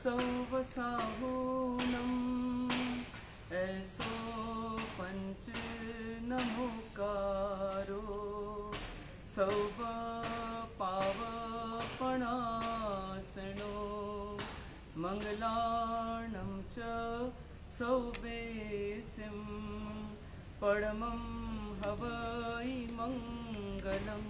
सौवसाहूनम् ऐसो पंच नमोकारो सौव पावपणासनो मंगलाणं च सौवेसिं परमं हवै मंगलम्।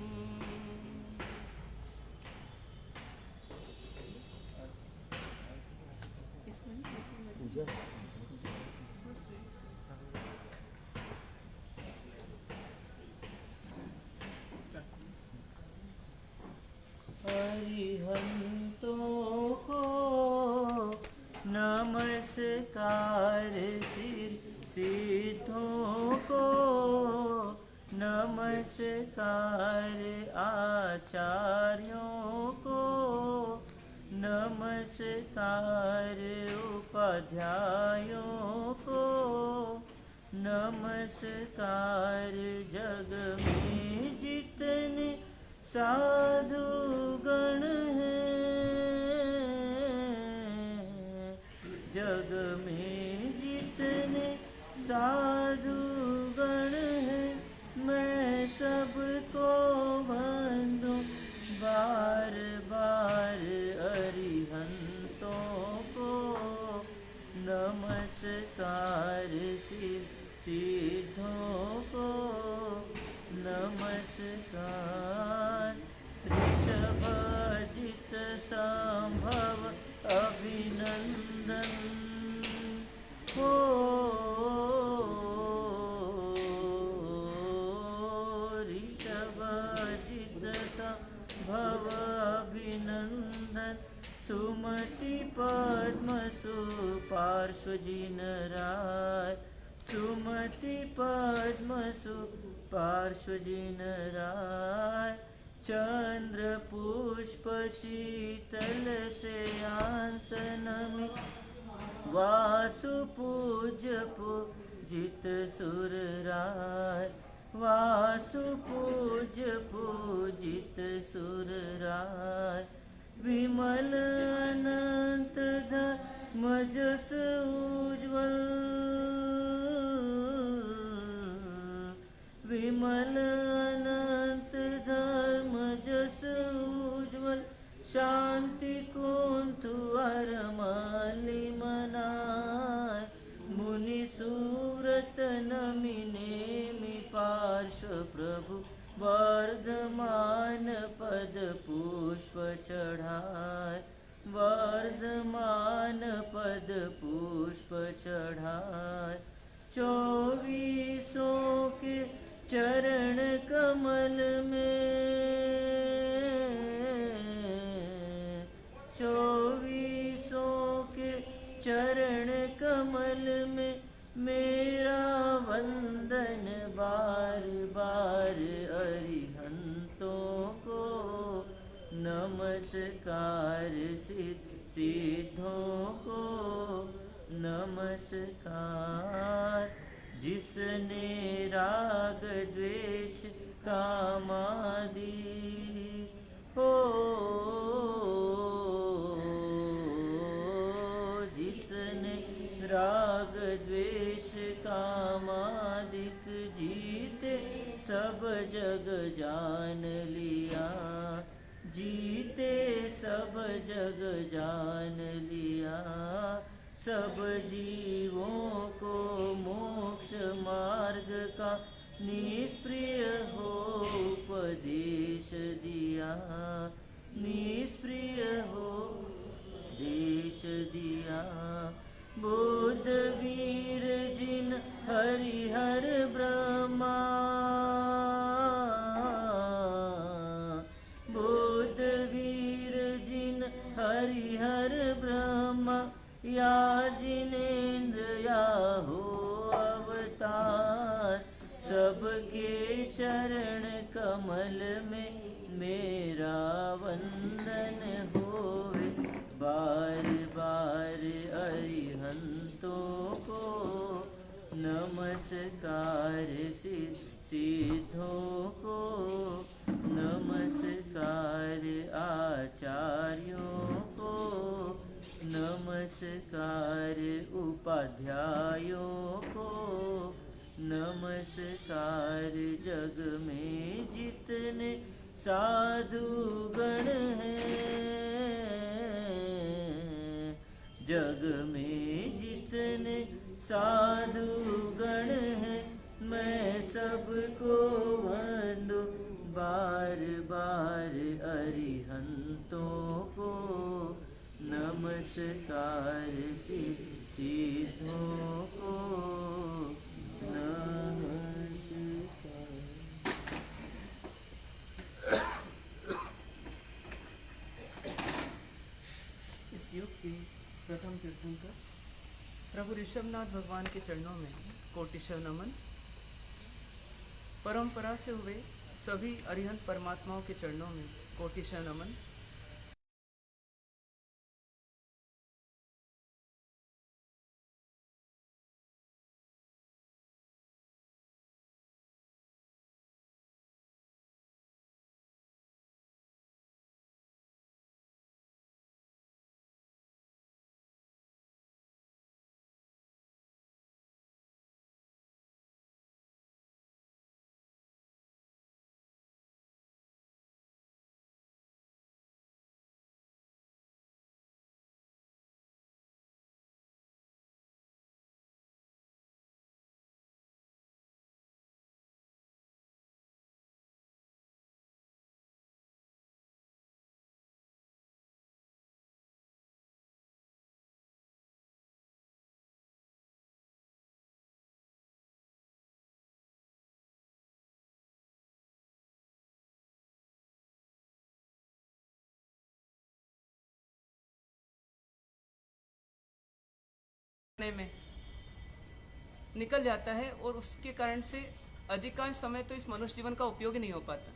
अरिहंतों को नमस्कार, सिद्धों को नमस्कार, आचार्यों को नमस्कार, उपाध्यायों को नमस्कार, जग में जितने साधु गण हैं, जग में जितने साधु गण हैं, मैं सबको वंदू बार बार। अरिहंतों को नमस्कार, सिद्धों को नमस्कार, ऋषभजित संभव अभिनंदन हो, ऋषभजित संभव अभिनंदन, सुमति पद्म सुपार्श्वजिनराय, सुमति पद्म सुपार्श्वजिनराय, चंद्र पुष्प शीतल श्रेयांसनमि वासु पूज्य पूजित सुरराय, वासु पूज्य पूजित सुरराय, विमल अनंत धर्म जस उज्ज्वल, विमल अनंत धर्म जस उज्ज्वल, शांति कुंतु अरमाली मनाय, मुनि सुव्रत नमि नेमि पार्श्व प्रभु, वर्धमान पद पुष्प चढ़ाए, वर्धमान पद पुष्प चढ़ाए, चौबीसों के चरण कमल में, चौबीसों के चरण कमल में मेरा वंदन बार बार। अरिहंतों को नमस्कार, सिद्धों को नमस्कार, जिसने राग द्वेष कामादि हो, जिसने राग द्वेष कामादिक जीते सब जग जान लिया, जीते सब जग जान लिया, सब जीवों को मोक्ष मार्ग का निष्प्रिय हो उपदेश दिया, निष्प्रिय हो उपदेश दिया। बुद्ध वीर जिन हरिहर ब्रह्मा, बुद्ध वीर जिन हरिहर ब्रह्मा, या जिनेन्द्र या हो अवतार, सबके चरण कमल में मेरा वंदन होवे बार बार। अरिहंतों को नमस्कार, सिद्धों को नमस्कार, आचार्यों को नमस्कार। नमस्कार उपाध्यायों को, नमस्कार जग में जितने साधु गण हैं, जग में जितने साधु गण हैं, मैं सबको वंदू बार बार। अरिहंतों को नमस्कार, सिद्धों को नमस्कार। इस युग के प्रथम तीर्थंकर प्रभु ऋषभनाथ भगवान के चरणों में कोटिशः नमन। परंपरा से हुए सभी अरिहंत परमात्माओं के चरणों में कोटिशः नमन। में निकल जाता है और उसके कारण से अधिकांश समय तो इस मनुष्य जीवन का उपयोग ही नहीं हो पाता।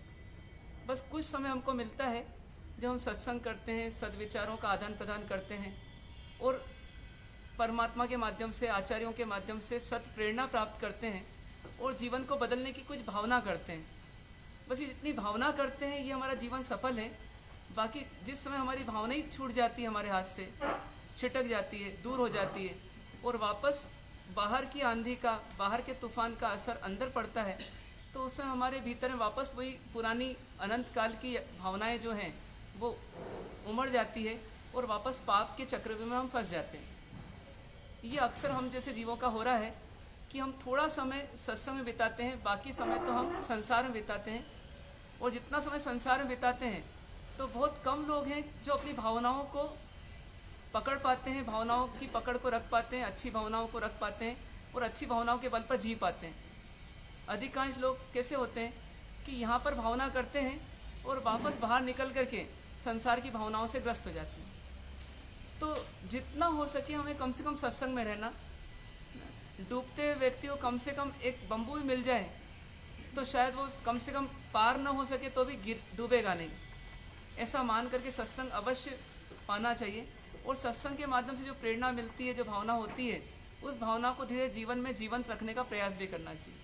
बस कुछ समय हमको मिलता है जब हम सत्संग करते हैं, सद्विचारों का आदान प्रदान करते हैं और परमात्मा के माध्यम से, आचार्यों के माध्यम से सत प्रेरणा प्राप्त करते हैं और जीवन को बदलने की कुछ भावना करते हैं। बस ये जितनी भावना करते हैं ये हमारा जीवन सफल है। बाकी जिस समय हमारी भावना ही छूट जाती है, हमारे हाथ से छिटक जाती है, दूर हो जाती है और वापस बाहर की आंधी का, बाहर के तूफान का असर अंदर पड़ता है, तो उससे हमारे भीतर में वापस वही पुरानी अनंत काल की भावनाएं जो हैं वो उमड़ जाती है और वापस पाप के चक्रव्यूह में हम फंस जाते हैं। ये अक्सर हम जैसे जीवों का हो रहा है कि हम थोड़ा समय सत्संग में बिताते हैं, बाकी समय तो हम संसार में बिताते हैं। और जितना समय संसार में बिताते हैं तो बहुत कम लोग हैं जो अपनी भावनाओं को पकड़ पाते हैं, भावनाओं की पकड़ को रख पाते हैं, अच्छी भावनाओं को रख पाते हैं और अच्छी भावनाओं के बल पर जी पाते हैं। अधिकांश लोग कैसे होते हैं कि यहाँ पर भावना करते हैं और वापस बाहर निकल करके संसार की भावनाओं से ग्रस्त हो जाते हैं। तो जितना हो सके हमें कम से कम सत्संग में रहना। डूबते व्यक्ति को कम से कम एक बम्बू भी मिल जाए तो शायद वो कम से कम पार न हो सके तो भी डूबेगा नहीं। ऐसा मान करके सत्संग अवश्य पाना चाहिए और सत्संग के माध्यम से जो प्रेरणा मिलती है, जो भावना होती है, उस भावना को धीरे जीवन में जीवंत रखने का प्रयास भी करना चाहिए।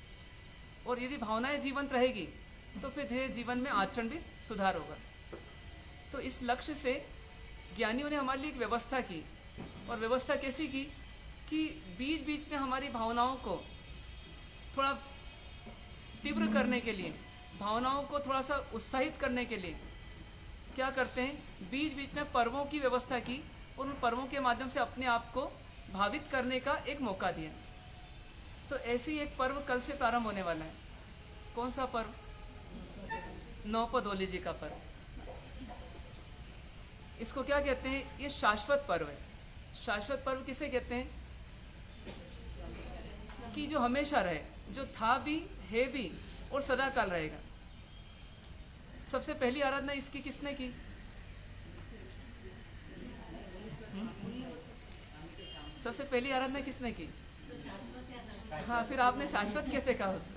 और यदि भावनाएं जीवंत रहेगी तो फिर धीरे जीवन में आचरण भी सुधार होगा। तो इस लक्ष्य से ज्ञानियों ने हमारे लिए एक व्यवस्था की। और व्यवस्था कैसी की कि बीच बीच में हमारी भावनाओं को थोड़ा तीव्र करने के लिए, भावनाओं को थोड़ा सा उत्साहित करने के लिए क्या करते हैं, बीच बीच में पर्वों की व्यवस्था की और उन पर्वों के माध्यम से अपने आप को भावित करने का एक मौका दिया। तो ऐसी एक पर्व कल से प्रारंभ होने वाला है। कौन सा पर्व? नौपद होली जी का पर्व। इसको क्या कहते हैं? ये शाश्वत पर्व है। शाश्वत पर्व किसे कहते हैं? कि जो हमेशा रहे, जो था भी, है भी और सदा काल रहेगा। सबसे पहली आराधना इसकी किसने की? सबसे पहली आराधना किसने की? हाँ, फिर आपने शाश्वत कैसे कहा उसको?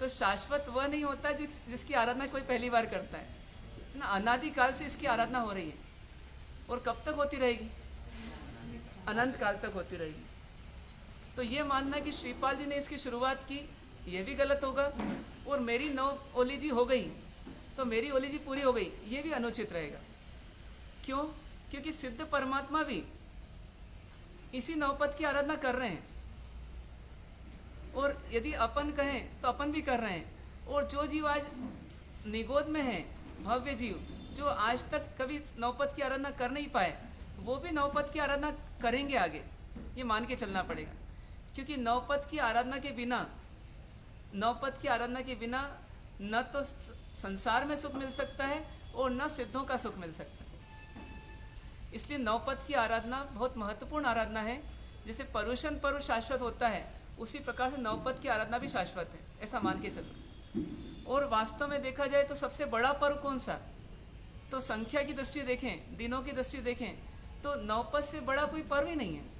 तो शाश्वत वह नहीं होता जिसकी आराधना कोई पहली बार करता है ना। अनादिकाल से इसकी आराधना हो रही है और कब तक होती रहेगी? अनंत काल तक होती रहेगी। तो ये मानना कि श्रीपाल जी ने इसकी शुरुआत की, ये भी गलत होगा। और मेरी नौ ओली जी हो गई तो मेरी ओली जी पूरी हो गई, ये भी अनुचित रहेगा। क्यों? क्योंकि सिद्ध परमात्मा भी इसी नवपद की आराधना कर रहे हैं। और यदि अपन कहें तो अपन भी कर रहे हैं। और जो जीव आज निगोद में है, भव्य जीव, जो आज तक कभी नवपद की आराधना कर नहीं पाए, वो भी नवपद की आराधना करेंगे आगे, ये मान के चलना पड़ेगा। क्योंकि नवपद की आराधना के बिना, नवपद की आराधना के बिना न तो संसार में सुख मिल सकता है और न सिद्धों का सुख मिल सकता है। इसलिए नवपद की आराधना बहुत महत्वपूर्ण आराधना है। जैसे परुषण पर्व शाश्वत होता है, उसी प्रकार से नवपद की आराधना भी शाश्वत है, ऐसा मान के चलो। और वास्तव में देखा जाए तो सबसे बड़ा पर्व कौन सा, तो संख्या की दृष्टि देखें, दिनों की दृष्टि देखें, तो नवपद से बड़ा कोई पर्व ही नहीं है।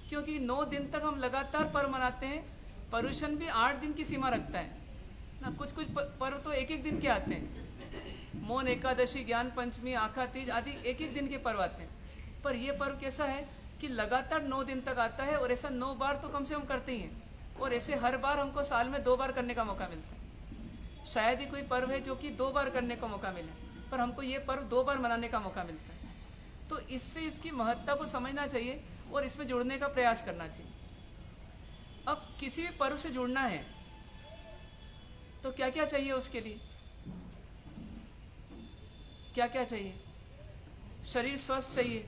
क्योंकि 9 दिन तक हम लगातार पर्व मनाते हैं। परुषण भी 8 दिन की सीमा रखता है ना। कुछ कुछ पर्व तो एक एक दिन के आते हैं। मौन एकादशी, ज्ञान पंचमी, आखा तीज आदि एक एक दिन के पर्व आते हैं। पर यह पर्व कैसा है कि लगातार 9 दिन तक आता है, और ऐसा 9 बार तो कम से कम करते ही हैं। और ऐसे हर बार हमको साल में 2 बार करने का मौका मिलता है। शायद ही कोई पर्व है जो कि 2 बार करने का मौका मिले, पर हमको ये पर्व 2 बार मनाने का मौका मिलता है। तो इससे इसकी महत्ता को समझना चाहिए और इसमें जुड़ने का प्रयास करना चाहिए। अब किसी भी पर्व से जुड़ना है तो क्या क्या चाहिए उसके लिए, क्या क्या चाहिए? शरीर स्वस्थ चाहिए।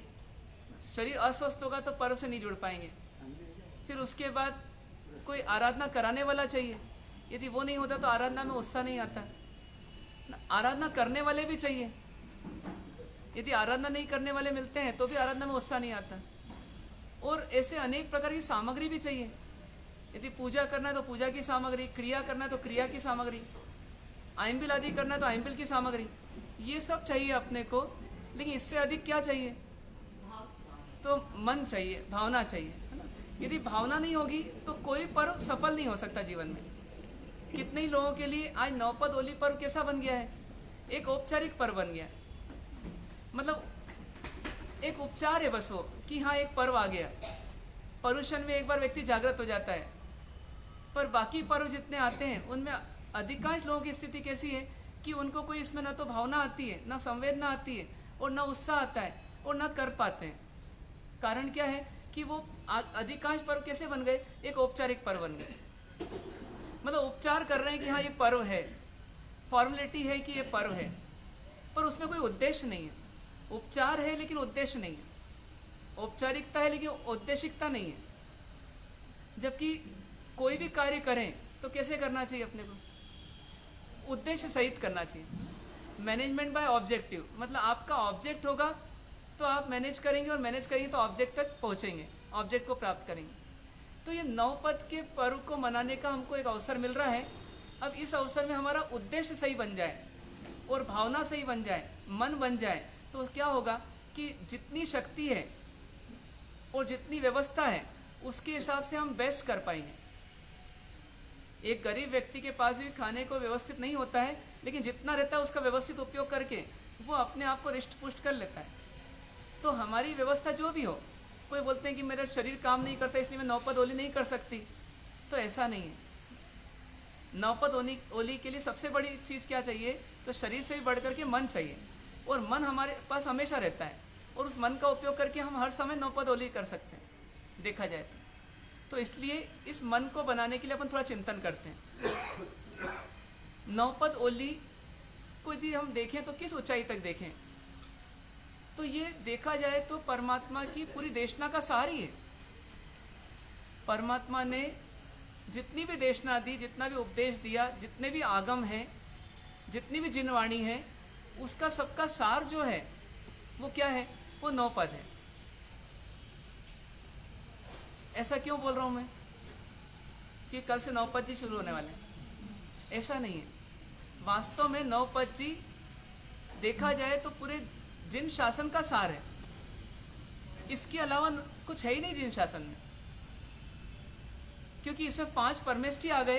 शरीर अस्वस्थ होगा तो पर्व से नहीं जुड़ पाएंगे। फिर उसके बाद कोई आराधना कराने वाला चाहिए। यदि वो नहीं होता तो आराधना में उत्साह नहीं आता। आराधना करने वाले भी चाहिए। यदि आराधना नहीं करने वाले मिलते हैं तो भी आराधना में उत्साह नहीं आता। और ऐसे अनेक प्रकार की सामग्री भी चाहिए। यदि पूजा करना है तो पूजा की सामग्री, क्रिया करना है तो क्रिया की सामग्री, आइम्बिल आदि करना है तो आइम्बिल की सामग्री, ये सब चाहिए अपने को। लेकिन इससे अधिक क्या चाहिए? तो मन चाहिए, भावना चाहिए, है ना। यदि भावना नहीं होगी तो कोई पर्व सफल नहीं हो सकता जीवन में। कितने ही लोगों के लिए आज नवपद होली पर्व कैसा बन गया है? एक औपचारिक पर्व बन गया है। मतलब एक उपचार है बस वो, कि हाँ एक पर्व आ गया। परुषण में एक बार व्यक्ति जागृत हो जाता है। पर बाकी पर्व जितने आते हैं उनमें अधिकांश लोगों की स्थिति कैसी है कि उनको कोई इसमें न तो भावना आती है, न संवेदना आती है, और न उत्साह आता है, और न कर पाते हैं। कारण क्या है कि वो अधिकांश पर्व कैसे बन गए? एक औपचारिक पर्व बन गए। मतलब उपचार कर रहे हैं कि हाँ ये पर्व है, फॉर्मेलिटी है कि ये पर्व है, पर उसमें कोई उद्देश्य नहीं है। उपचार है लेकिन उद्देश्य नहीं है। औपचारिकता है लेकिन औद्देशिकता नहीं है। जबकि कोई भी कार्य करें तो कैसे करना चाहिए? अपने को उद्देश्य सहित करना चाहिए। मैनेजमेंट बाय ऑब्जेक्टिव, मतलब आपका ऑब्जेक्ट होगा तो आप मैनेज करेंगे, और मैनेज करेंगे तो ऑब्जेक्ट तक पहुंचेंगे, ऑब्जेक्ट को प्राप्त करेंगे। तो ये नवपद के पर्व को मनाने का हमको एक अवसर मिल रहा है। अब इस अवसर में हमारा उद्देश्य सही बन जाए और भावना सही बन जाए, मन बन जाए, तो क्या होगा कि जितनी शक्ति है और जितनी व्यवस्था है उसके हिसाब से हम बेस्ट कर पाएंगे। एक गरीब व्यक्ति के पास भी खाने को व्यवस्थित नहीं होता है, लेकिन जितना रहता है उसका व्यवस्थित उपयोग करके वो अपने आप को रिष्ट पुष्ट कर लेता है। तो हमारी व्यवस्था जो भी हो, कोई बोलते हैं कि मेरा शरीर काम नहीं करता इसलिए मैं नवपद होली नहीं कर सकती, तो ऐसा नहीं है। नवपद होली के लिए सबसे बड़ी चीज़ क्या चाहिए? तो शरीर से भी बढ़कर के मन चाहिए, और मन हमारे पास हमेशा रहता है, और उस मन का उपयोग करके हम हर समय नवपद होली कर सकते हैं देखा जाए तो इसलिए इस मन को बनाने के लिए अपन थोड़ा चिंतन करते हैं। नवपद होली को यदि हम देखें तो किस ऊंचाई तक देखें, तो ये देखा जाए तो परमात्मा की पूरी देशना का सार ही है। परमात्मा ने जितनी भी देशना दी, जितना भी उपदेश दिया, जितने भी आगम हैं, जितनी भी जिनवाणी है, उसका सबका सार जो है वो क्या है? वो नवपद है। ऐसा क्यों बोल रहा हूँ मैं कि कल से नवपद जी शुरू होने वाले हैं? ऐसा नहीं है। वास्तव में नवपद जी देखा जाए तो पूरे जिन शासन का सार है। इसके अलावा कुछ है ही नहीं जिन शासन में, क्योंकि इसमें 5 परमेष्ठी आ गए,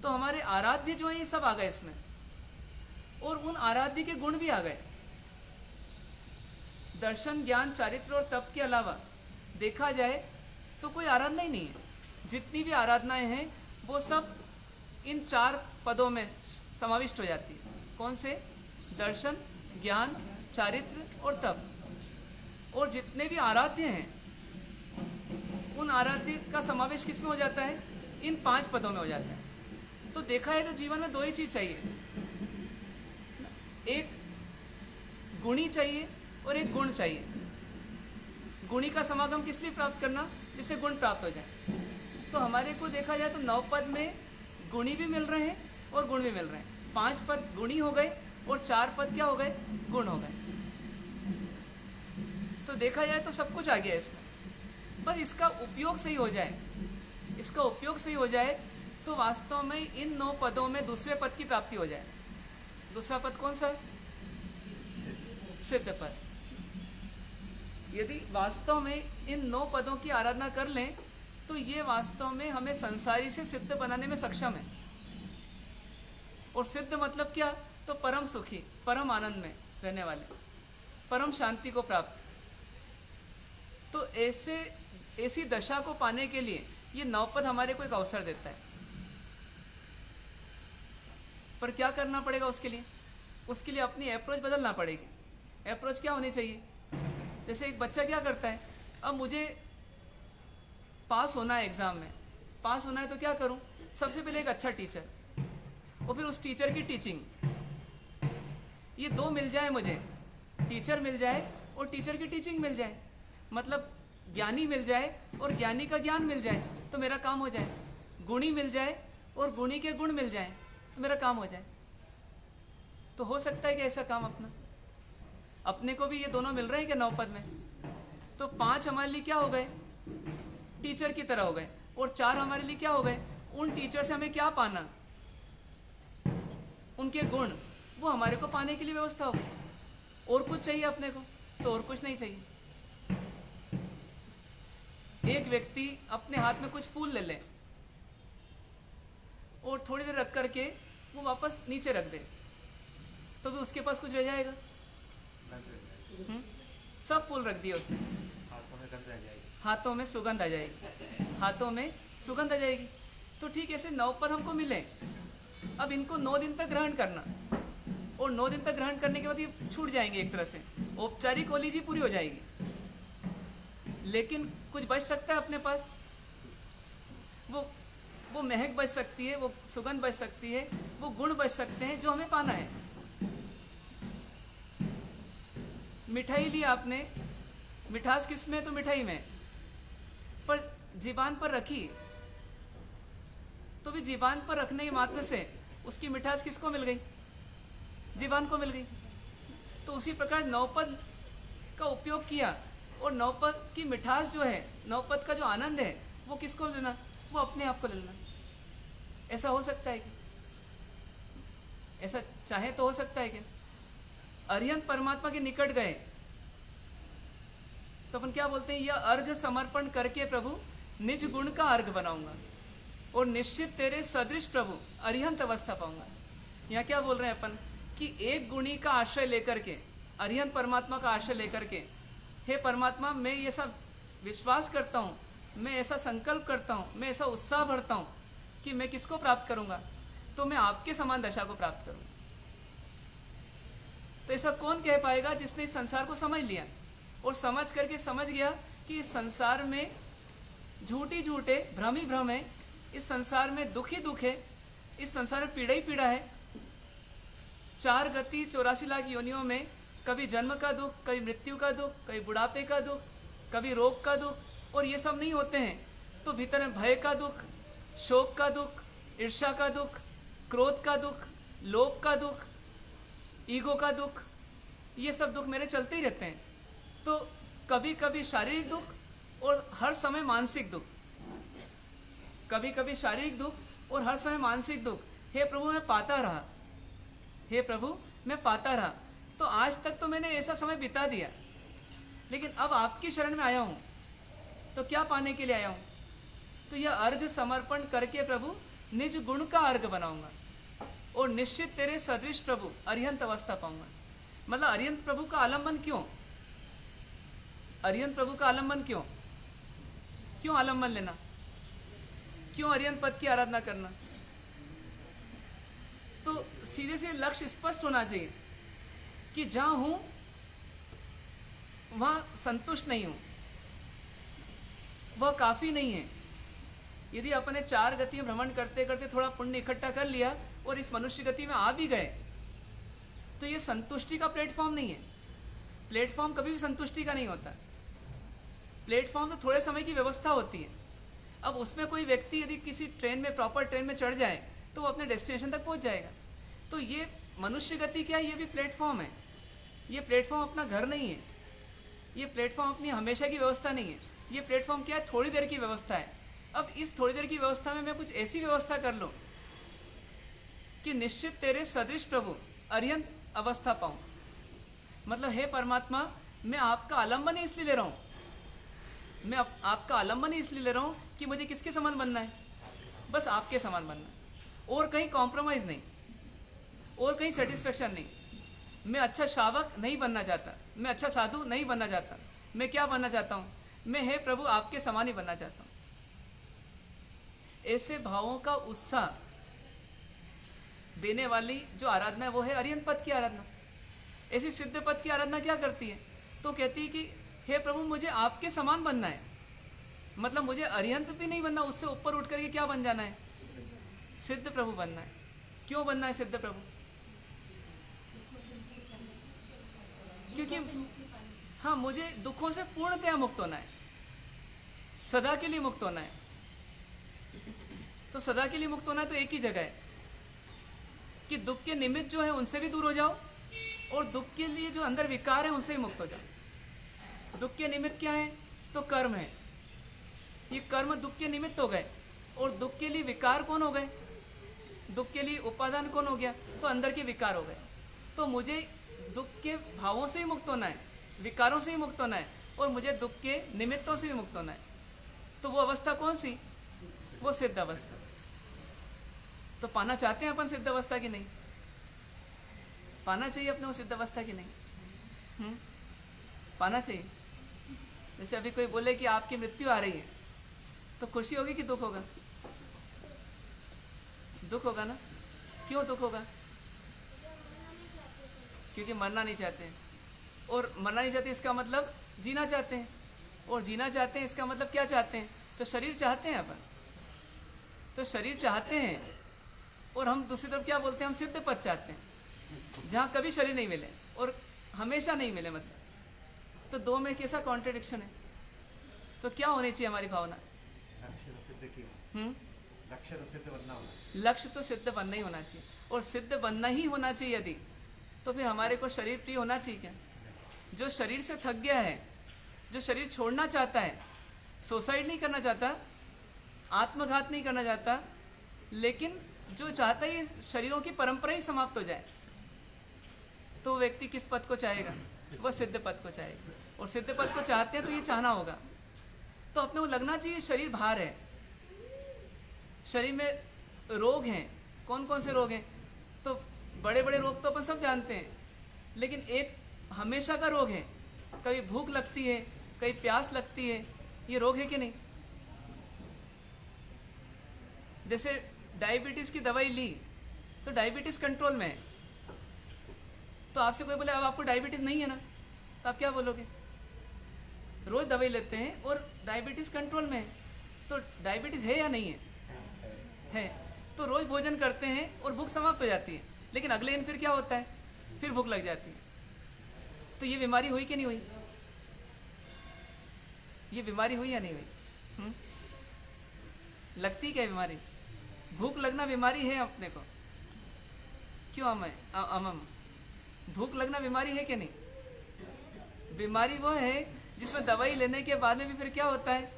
तो हमारे आराध्य जो है ये सब आ गए इसमें, और उन आराध्य के गुण भी आ गए। दर्शन, ज्ञान, चारित्र और तप के अलावा देखा जाए तो कोई आराधना ही नहीं है। जितनी भी आराधनाएं हैं वो सब इन 4 पदों में समाविष्ट हो जाती है। कौन से? दर्शन, ज्ञान, चारित्र और तप। और जितने भी आराध्य हैं उन आराध्य का समावेश किस में हो जाता है? इन 5 पदों में हो जाता है। तो देखा है तो जीवन में 2 ही चीज़ चाहिए, एक गुणी चाहिए और एक गुण चाहिए। गुणी का समागम किस लिए प्राप्त करना? जिससे गुण प्राप्त हो जाए। तो हमारे को देखा जाए तो 9 पद में गुणी भी मिल रहे हैं और गुण भी मिल रहे हैं। 5 पद गुणी हो गए और 4 पद क्या हो गए? गुण हो गए। तो देखा जाए तो सब कुछ आ गया इसमें, बस इसका उपयोग सही हो जाए। इसका उपयोग सही हो जाए तो वास्तव में इन 9 पदों में दूसरे पद की प्राप्ति हो जाए। दूसरा पद कौन सा? सिद्ध पद। यदि वास्तव में इन 9 पदों की आराधना कर लें तो ये वास्तव में हमें संसारी से सिद्ध बनाने में सक्षम है। और सिद्ध मतलब क्या? तो परम सुखी, परम आनंद में रहने वाले, परम शांति को प्राप्त। तो ऐसी दशा को पाने के लिए ये 9 पद हमारे को एक अवसर देता है। पर क्या करना पड़ेगा उसके लिए? उसके लिए अपनी अप्रोच बदलना पड़ेगी। अप्रोच क्या होनी चाहिए? जैसे एक बच्चा क्या करता है, अब मुझे पास होना है एग्ज़ाम में, पास होना है तो क्या करूं? सबसे पहले एक अच्छा टीचर और फिर उस टीचर की टीचिंग, ये 2 मिल जाए मुझे, टीचर मिल जाए और टीचर की टीचिंग मिल जाए, मतलब ज्ञानी मिल जाए और ज्ञानी का ज्ञान मिल जाए तो मेरा काम हो जाए। गुणी मिल जाए और गुणी के गुण मिल जाए तो मेरा काम हो जाए। तो हो सकता है कि ऐसा काम अपने को भी ये दोनों मिल रहे हैं क्या 9 पद में? तो 5 हमारे लिए क्या हो गए? टीचर की तरह हो गए। और 4 हमारे लिए क्या हो गए? उन टीचर से हमें क्या पाना? उनके गुण, वो हमारे को पाने के लिए व्यवस्था हो गई। और कुछ चाहिए अपने को? तो और कुछ नहीं चाहिए। एक व्यक्ति अपने हाथ में कुछ फूल ले ले और थोड़ी देर रख करके वो वापस नीचे रख दे, तो भी उसके पास कुछ रह जाएगा? सब फूल रख दिए उसने, हाथों में सुगंध आ जाएगी, हाथों में सुगंध आ जाएगी। तो ठीक ऐसे 9 पद हमको मिले, अब इनको 9 दिन तक ग्रहण करना, और 9 दिन तक ग्रहण करने के बाद ये छूट जाएंगे, एक तरह से औपचारिक होली जी पूरी हो जाएगी। लेकिन कुछ बच सकता है अपने पास, वो महक बच सकती है, वो सुगंध बच सकती है, वो गुण बच सकते हैं जो हमें पाना है। मिठाई ली आपने, मिठास किस में? तो मिठाई में, पर जीबान पर रखी तो भी जीबान पर रखने के मात्र से उसकी मिठास किसको मिल गई? जीबान को मिल गई। तो उसी प्रकार 9 पद का उपयोग किया और 9 पद की मिठास जो है, 9 पद का जो आनंद है, वो किसको लेना? वो अपने आप को लेना। ऐसा हो सकता है क्या? ऐसा चाहे तो हो सकता है क्या? अरिहंत परमात्मा के निकट गए तो अपन क्या बोलते हैं? यह अर्घ समर्पण करके प्रभु निज गुण का अर्घ बनाऊंगा और निश्चित तेरे सदृश प्रभु अरिहंत अवस्था पाऊंगा। यहाँ क्या बोल रहे हैं अपन? कि एक गुणी का आश्रय लेकर के, अरिहंत परमात्मा का आश्रय लेकर के, हे परमात्मा मैं ये सब विश्वास करता हूँ, मैं ऐसा संकल्प करता हूँ, मैं ऐसा उत्साह भरता हूँ कि मैं किसको प्राप्त करूँगा? तो मैं आपके समान दशा को प्राप्त करूँगा। तो ऐसा कौन कह पाएगा जिसने इस संसार को समझ लिया और समझ करके समझ गया कि इस संसार में झूठी झूठे भ्रम ही भ्रम है, इस संसार में दुख ही दुख है, इस संसार में पीड़ा ही पीड़ा है। 4 गति 84 लाख योनियों में कभी जन्म का दुख, कभी मृत्यु का दुख, कभी बुढ़ापे का दुख, कभी रोग का दुख, और ये सब नहीं होते हैं तो भीतर में भय का दुख, शोक का दुख, ईर्ष्या का दुख, क्रोध का दुख, लोभ का दुख, ईगो का दुख, ये सब दुख मेरे चलते ही रहते हैं। तो कभी कभी शारीरिक दुख और हर समय मानसिक दुख, कभी कभी शारीरिक दुख और हर समय मानसिक दुख। हे प्रभु मैं पाता रहा, हे प्रभु मैं पाता रहा। तो आज तक तो मैंने ऐसा समय बिता दिया, लेकिन अब आपकी शरण में आया हूँ तो क्या पाने के लिए आया हूँ? तो यह अर्घ समर्पण करके प्रभु निज गुण का अर्घ बनाऊंगा और निश्चित तेरे सदृश प्रभु अरिहंत अवस्था पाऊंगा। मतलब अरिहंत प्रभु का आलम्बन क्यों? अरिहंत प्रभु का आलम्बन क्यों? क्यों आलम्बन लेना? क्यों अरिहंत पद की आराधना करना? तो सीधे से लक्ष्य स्पष्ट होना चाहिए कि जहां हूं वहां संतुष्ट नहीं हूं। वह काफ़ी नहीं है। यदि अपने 4 गति में भ्रमण करते करते थोड़ा पुण्य इकट्ठा कर लिया और इस मनुष्य गति में आ भी गए, तो ये संतुष्टि का प्लेटफॉर्म नहीं है। प्लेटफॉर्म कभी भी संतुष्टि का नहीं होता। प्लेटफॉर्म तो थोड़े समय की व्यवस्था होती है। अब उसमें कोई व्यक्ति यदि किसी ट्रेन में, प्रॉपर ट्रेन में चढ़ जाए तो वो अपने डेस्टिनेशन तक पहुंच जाएगा। तो ये मनुष्य गति क्या है? ये भी प्लेटफॉर्म है। ये प्लेटफॉर्म अपना घर नहीं है। ये प्लेटफॉर्म अपनी हमेशा की व्यवस्था नहीं है। ये प्लेटफॉर्म क्या है? थोड़ी देर की व्यवस्था है। अब इस थोड़ी देर की व्यवस्था में मैं कुछ ऐसी व्यवस्था कर लूँ कि निश्चित तेरे सदृश प्रभु अरिहंत अवस्था पाऊँ। मतलब हे परमात्मा, मैं आपका आलम्बन ही इसलिए ले रहा हूँ, मैं आपका आलम्बन ही इसलिए ले रहा हूँ कि मुझे किसके समान बनना है? बस आपके समान बनना है, और कहीं कॉम्प्रोमाइज़ नहीं, और कहीं सेटिस्फेक्शन नहीं। मैं अच्छा श्रावक नहीं बनना चाहता, मैं अच्छा साधु नहीं बनना चाहता। मैं क्या बनना चाहता हूँ? मैं हे प्रभु आपके समान ही बनना चाहता हूँ। ऐसे भावों का उत्साह देने वाली जो आराधना है वो है अरिहंत पद की आराधना। ऐसी सिद्ध पद की आराधना क्या करती है? तो कहती है कि हे प्रभु मुझे आपके समान बनना है। मतलब मुझे अरिहंत भी नहीं बनना, उससे ऊपर उठ करके क्या बन जाना है? सिद्ध प्रभु बनना है। क्यों बनना है सिद्ध प्रभु? क्योंकि हाँ, मुझे दुखों से पूर्णतया मुक्त होना है, सदा के लिए मुक्त होना है। तो सदा के लिए मुक्त होना है तो एक ही जगह है कि दुख के निमित्त जो है उनसे भी दूर हो जाओ, और दुख के लिए जो अंदर विकार है उनसे भी मुक्त हो जाओ। दुख के निमित्त क्या है? तो कर्म है। ये कर्म दुख के निमित्त हो गए, और दुख के लिए विकार कौन हो गए? दुख के लिए उपादान कौन हो गया? तो अंदर के विकार हो गए। तो मुझे दुख के भावों से ही मुक्त होना है, विकारों से ही मुक्त होना है, और मुझे दुख के निमित्तों से भी मुक्त होना है। तो वो अवस्था कौन सी? वो सिद्ध अवस्था। तो पाना चाहते हैं अपन सिद्ध अवस्था की नहीं? पाना चाहिए अपने वो सिद्ध अवस्था की नहीं? पाना चाहिए। जैसे अभी कोई बोले कि आपकी मृत्यु आ रही है, तो खुशी होगी कि दुख होगा? दुख होगा ना। क्यों दुख होगा? क्योंकि मरना नहीं चाहते हैं, और मरना नहीं चाहते इसका मतलब जीना चाहते हैं, और जीना चाहते हैं इसका मतलब क्या चाहते हैं? तो शरीर चाहते हैं अपन। तो शरीर चाहते हैं, और हम दूसरी तरफ क्या बोलते हैं? हम सिद्ध पद चाहते हैं, जहाँ कभी शरीर नहीं मिले और हमेशा नहीं मिले। मतलब तो दो में कैसा कॉन्ट्रडिक्शन है? तो क्या होनी चाहिए हमारी भावना? लक्ष्य तो सिद्ध बनना ही होना चाहिए, और सिद्ध बनना ही होना चाहिए। यदि तो फिर हमारे को शरीर प्रिय होना चाहिए क्या? जो शरीर से थक गया है, जो शरीर छोड़ना चाहता है, सुसाइड नहीं करना चाहता, आत्मघात नहीं करना चाहता, लेकिन जो चाहता है ये शरीरों की परंपरा ही समाप्त हो जाए, तो व्यक्ति किस पद को चाहेगा? वह सिद्ध पद को चाहेगा। और सिद्ध पद को चाहते हैं तो ये चाहना होगा, तो अपने को लगना चाहिए शरीर भार है, शरीर में रोग हैं। कौन कौन से रोग हैं? तो बड़े बड़े रोग तो अपन सब जानते हैं, लेकिन एक हमेशा का रोग है। कभी भूख लगती है, कभी प्यास लगती है, ये रोग है कि नहीं? जैसे डायबिटीज़ की दवाई ली तो डायबिटीज़ कंट्रोल में है, तो आपसे कोई बोले अब आपको डायबिटीज़ नहीं है ना, तो आप क्या बोलोगे? रोज़ दवाई लेते हैं और डायबिटीज़ कंट्रोल में है, तो डायबिटीज़ है या नहीं है? है। तो रोज़ भोजन करते हैं और भूख समाप्त हो जाती है, लेकिन अगले दिन फिर क्या होता है? फिर भूख लग जाती है। तो ये बीमारी हुई कि नहीं हुई? ये बीमारी हुई या नहीं हुई? लगती क्या बीमारी? भूख लगना बीमारी है अपने को। क्यों अमम भूख लगना बीमारी है कि नहीं? बीमारी वो है जिसमें दवाई लेने के बाद में भी फिर क्या होता है?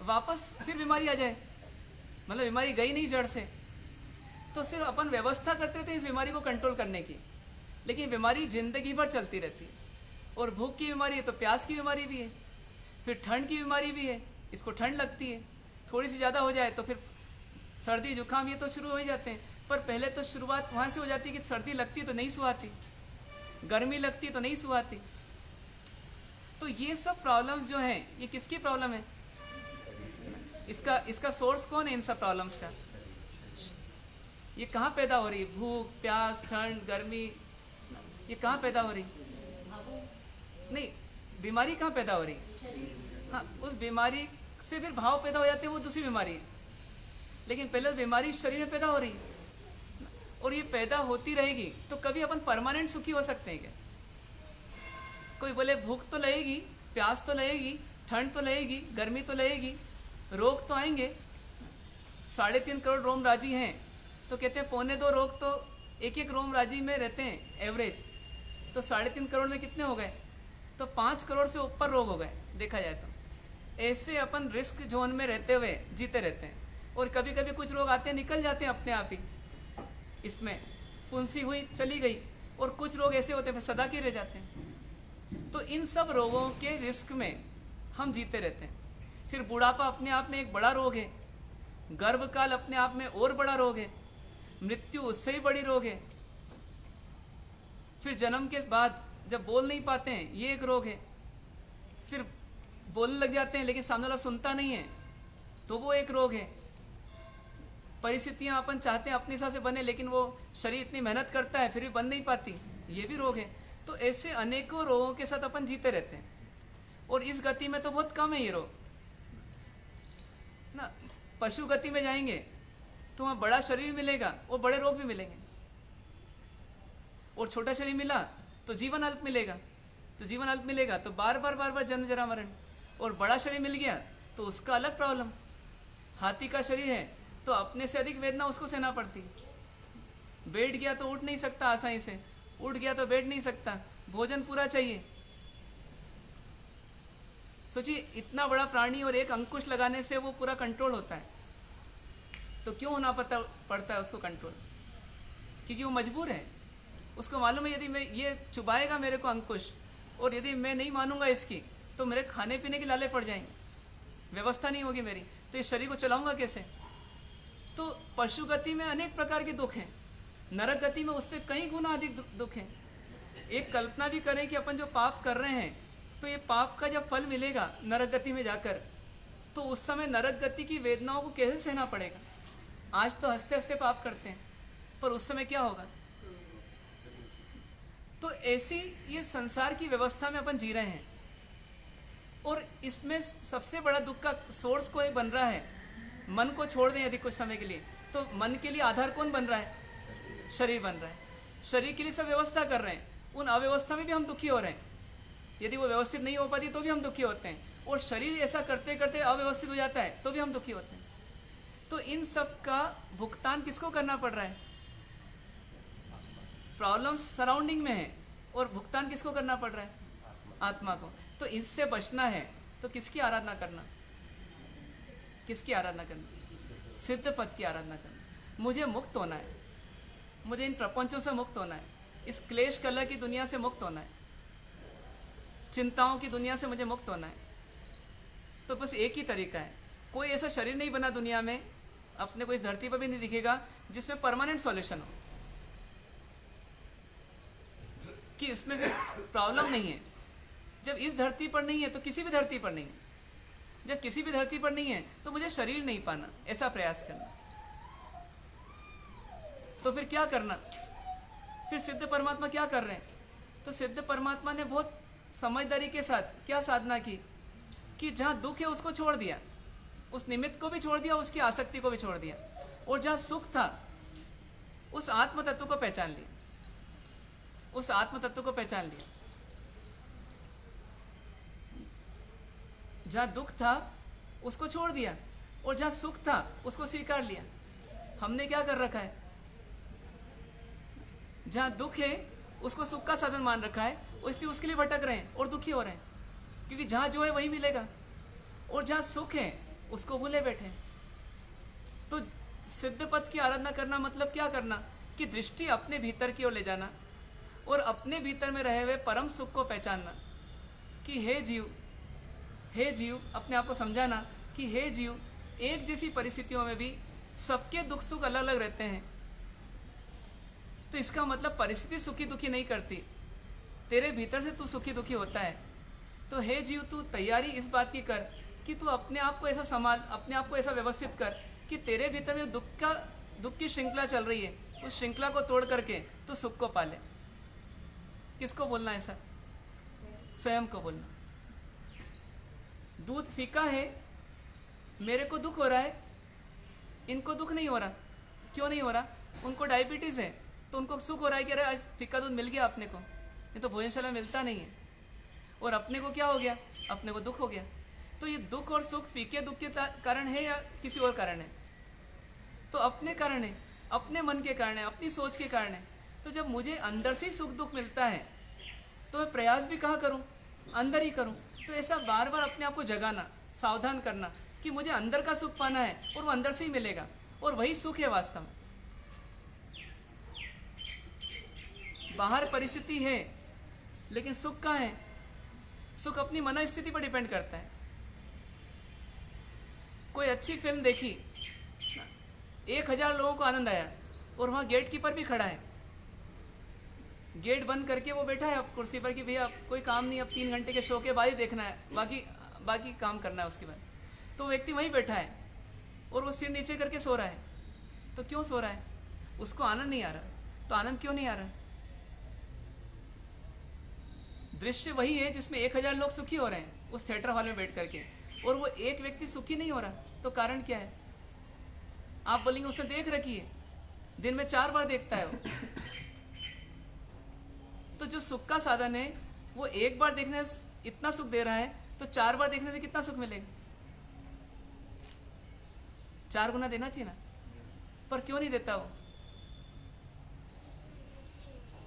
वापस फिर बीमारी आ जाए। मतलब बीमारी गई नहीं जड़ से, तो सिर्फ अपन व्यवस्था करते रहते हैं इस बीमारी को कंट्रोल करने की, लेकिन बीमारी जिंदगी भर चलती रहती है। और भूख की बीमारी है तो प्यास की बीमारी भी है, फिर ठंड की बीमारी भी है, इसको ठंड लगती है, थोड़ी सी ज़्यादा हो जाए तो फिर सर्दी जुकाम ये तो शुरू हो ही जाते हैं। पर पहले तो शुरुआत वहाँ से हो जाती है कि सर्दी लगती तो नहीं सुहाती, गर्मी लगती तो नहीं सुहाती। तो ये सब प्रॉब्लम्स जो हैं, ये किसकी प्रॉब्लम है? इसका सोर्स कौन है इन सब प्रॉब्लम्स का? ये कहाँ पैदा हो रही है? भूख, प्यास, ठंड, गर्मी, ये कहाँ पैदा हो रही? नहीं, बीमारी कहाँ पैदा हो रही? हाँ, उस बीमारी से फिर भाव पैदा हो जाते हैं, वो दूसरी बीमारी है। लेकिन पहले बीमारी शरीर में पैदा हो रही है और ये पैदा होती रहेगी, तो कभी अपन परमानेंट सुखी हो सकते हैं क्या? कोई बोले भूख तो लगेगी, प्यास तो लगेगी, ठंड तो लगेगी, गर्मी तो लगेगी, रोग तो आएंगे। 3.5 करोड़ रोम राजी हैं, तो कहते हैं 1.25 रोग तो एक रोम राजी में रहते हैं एवरेज, तो 3.5 करोड़ में कितने हो गए? तो 5 करोड़ से ऊपर रोग हो गए देखा जाए तो। ऐसे अपन रिस्क जोन में रहते हुए जीते रहते हैं, और कभी कभी कुछ रोग आते हैं निकल जाते हैं अपने आप ही, इसमें फुंसी हुई चली गई, और कुछ रोग ऐसे होते हैं फिर सदा के रह जाते हैं। तो इन सब रोगों के रिस्क में हम जीते रहते हैं। फिर बुढ़ापा अपने आप में एक बड़ा रोग है, गर्भकाल अपने आप में और बड़ा रोग है, मृत्यु उससे ही बड़ी रोग है, फिर जन्म के बाद जब बोल नहीं पाते हैं ये एक रोग है, फिर बोलने लग जाते हैं लेकिन सामने वाला सुनता नहीं है तो वो एक रोग है। परिस्थितियां अपन चाहते हैं अपने हिसाब से बने, लेकिन वो शरीर इतनी मेहनत करता है फिर भी बन नहीं पाती, ये भी रोग है। तो ऐसे अनेकों रोगों के साथ अपन जीते रहते हैं, और इस गति में तो बहुत कम है ये रोग ना। पशु गति में जाएंगे तो वहाँ बड़ा शरीर मिलेगा और बड़े रोग भी मिलेंगे, और छोटा शरीर मिला तो जीवन अल्प मिलेगा, तो जीवन अल्प मिलेगा तो बार बार जन्म जरा मरण। और बड़ा शरीर मिल गया तो उसका अलग प्रॉब्लम। हाथी का शरीर है तो अपने से अधिक वेदना उसको सहना पड़ती, बैठ गया तो उठ नहीं सकता आसानी से, उठ गया तो बैठ नहीं सकता, भोजन पूरा चाहिए। सोचिए इतना बड़ा प्राणी और एक अंकुश लगाने से वो पूरा कंट्रोल होता है, तो क्यों होना पड़ता है उसको कंट्रोल? क्योंकि वो मजबूर है, उसको मालूम है यदि मैं ये चुभाएगा मेरे को अंकुश, और यदि मैं नहीं मानूंगा इसकी तो मेरे खाने पीने के लाले पड़ जाएंगे, व्यवस्था नहीं होगी मेरी, तो इस शरीर को चलाऊंगा कैसे? तो पशु गति में अनेक प्रकार के दुख हैं, नरक गति में उससे कई गुना अधिक दुख हैं। एक कल्पना भी करें कि अपन जो पाप कर रहे हैं तो ये पाप का जब फल मिलेगा नरक गति में जाकर, तो उस समय नरक गति की वेदनाओं को कैसे सहना पड़ेगा? आज तो हंसते हंसते पाप करते हैं, पर उस समय क्या होगा? तो ऐसी ये संसार की व्यवस्था में अपन जी रहे हैं, और इसमें सबसे बड़ा दुख का सोर्स कोई बन रहा है। मन को छोड़ दें यदि कुछ समय के लिए, तो मन के लिए आधार कौन बन रहा है? शरीर बन रहा है। शरीर के लिए सब व्यवस्था कर रहे हैं, उन अव्यवस्था में भी हम दुखी हो रहे हैं। यदि वो व्यवस्थित नहीं हो पाती तो भी हम दुखी होते हैं, और शरीर ऐसा करते करते अव्यवस्थित हो जाता है तो भी हम दुखी होते हैं। तो इन सब का भुगतान किसको करना पड़ रहा है? प्रॉब्लम्स सराउंडिंग में है, और भुगतान किसको करना पड़ रहा है? आत्मा को। तो इससे बचना है तो किसकी आराधना करना? किसकी आराधना करना? सिद्ध पद की आराधना करना। मुझे मुक्त होना है, मुझे इन प्रपंचों से मुक्त होना है, इस क्लेश कलह की दुनिया से मुक्त होना है, चिंताओं की दुनिया से मुझे मुक्त होना है। तो बस एक ही तरीका है, कोई ऐसा शरीर नहीं बना दुनिया में, अपने को इस धरती पर भी नहीं दिखेगा जिसमें परमानेंट सॉल्यूशन हो, कि इसमें प्रॉब्लम नहीं है। जब इस धरती पर नहीं है तो किसी भी धरती पर नहीं है, जब किसी भी धरती पर नहीं है तो मुझे शरीर नहीं पाना, ऐसा प्रयास करना। तो फिर क्या करना? फिर सिद्ध परमात्मा क्या कर रहे हैं? तो सिद्ध परमात्मा ने बहुत समझदारी के साथ क्या साधना की कि जहाँ दुख है उसको छोड़ दिया, उस निमित्त को भी छोड़ दिया, उसकी आसक्ति को भी छोड़ दिया, और जहाँ सुख था उस आत्म तत्व को पहचान लिया, उस आत्म तत्व को पहचान लिया। जहाँ दुख था उसको छोड़ दिया, और जहाँ सुख था उसको स्वीकार लिया। हमने क्या कर रखा है? जहाँ दुख है उसको सुख का साधन मान रखा है, इसलिए उसके लिए भटक रहे हैं और दुखी हो रहे हैं, क्योंकि जहाँ जो है वही मिलेगा, और जहाँ सुख है उसको भूले बैठे। तो सिद्ध पद की आराधना करना मतलब क्या करना? कि दृष्टि अपने भीतर की ओर ले जाना, और अपने भीतर में रहे हुए परम सुख को पहचानना कि हे जीव, हे जीव, अपने आप को समझाना कि हे जीव, एक जैसी परिस्थितियों में भी सबके दुख सुख अलग अलग रहते हैं। तो इसका मतलब परिस्थिति सुखी दुखी नहीं करती, तेरे भीतर से तू सुखी दुखी होता है। तो हे जीव, तू तैयारी इस बात की कर कि तू अपने आप को ऐसा संभाल, अपने आप को ऐसा व्यवस्थित कर कि तेरे भीतर में दुख की श्रृंखला चल रही है, उस श्रृंखला को तोड़ करके तू सुख को पाले। किसको बोलना ऐसा? स्वयं को बोलना। दूध फीका है, मेरे को दुख हो रहा है, इनको दुख नहीं हो रहा। क्यों नहीं हो रहा? उनको डायबिटीज़ है तो उनको सुख हो रहा है कि अरे आज फीका दूध मिल गया अपने को, नहीं तो भोजनशाला में मिलता नहीं है। और अपने को क्या हो गया? अपने को दुख हो गया। तो ये दुख और सुख फीके दुख के कारण है या किसी और कारण है? तो अपने कारण है, अपने मन के कारण है, अपनी सोच के कारण है। तो जब मुझे अंदर से ही सुख दुख मिलता है तो मैं प्रयास भी कहाँ करूँ? अंदर ही करूँ। तो ऐसा बार बार अपने आप को जगाना, सावधान करना कि मुझे अंदर का सुख पाना है और वो अंदर से ही मिलेगा, और वही सुख है वास्तव में। बाहर परिस्थिति है लेकिन सुख कहाँ है? सुख अपनी मनोस्थिति पर डिपेंड करता है। कोई अच्छी फिल्म देखी, 1000 लोगों को आनंद आया और वहाँ गेट कीपर भी खड़ा है, गेट बंद करके वो बैठा है अब कुर्सी पर कि भैया कोई काम नहीं, अब 3 घंटे के शो के बाद ही देखना है, बाकी काम करना है उसके बाद। तो वो व्यक्ति वहीं बैठा है और वो सिर नीचे करके सो रहा है। तो क्यों सो रहा है? उसको आनंद नहीं आ रहा। तो आनंद क्यों नहीं आ रहा? दृश्य वही है जिसमें 1000 लोग सुखी हो रहे हैं उस थिएटर हॉल में बैठ करके, और वो एक व्यक्ति सुखी नहीं हो रहा। तो कारण क्या है? आप बोलेंगे उसने देख रखी है, दिन में 4 बार देखता है वो। तो जो सुख का साधन है वो एक बार देखने से इतना सुख दे रहा है, तो 4 बार देखने से कितना सुख मिलेगा? 4 गुना देना चाहिए ना। पर क्यों नहीं देता वो?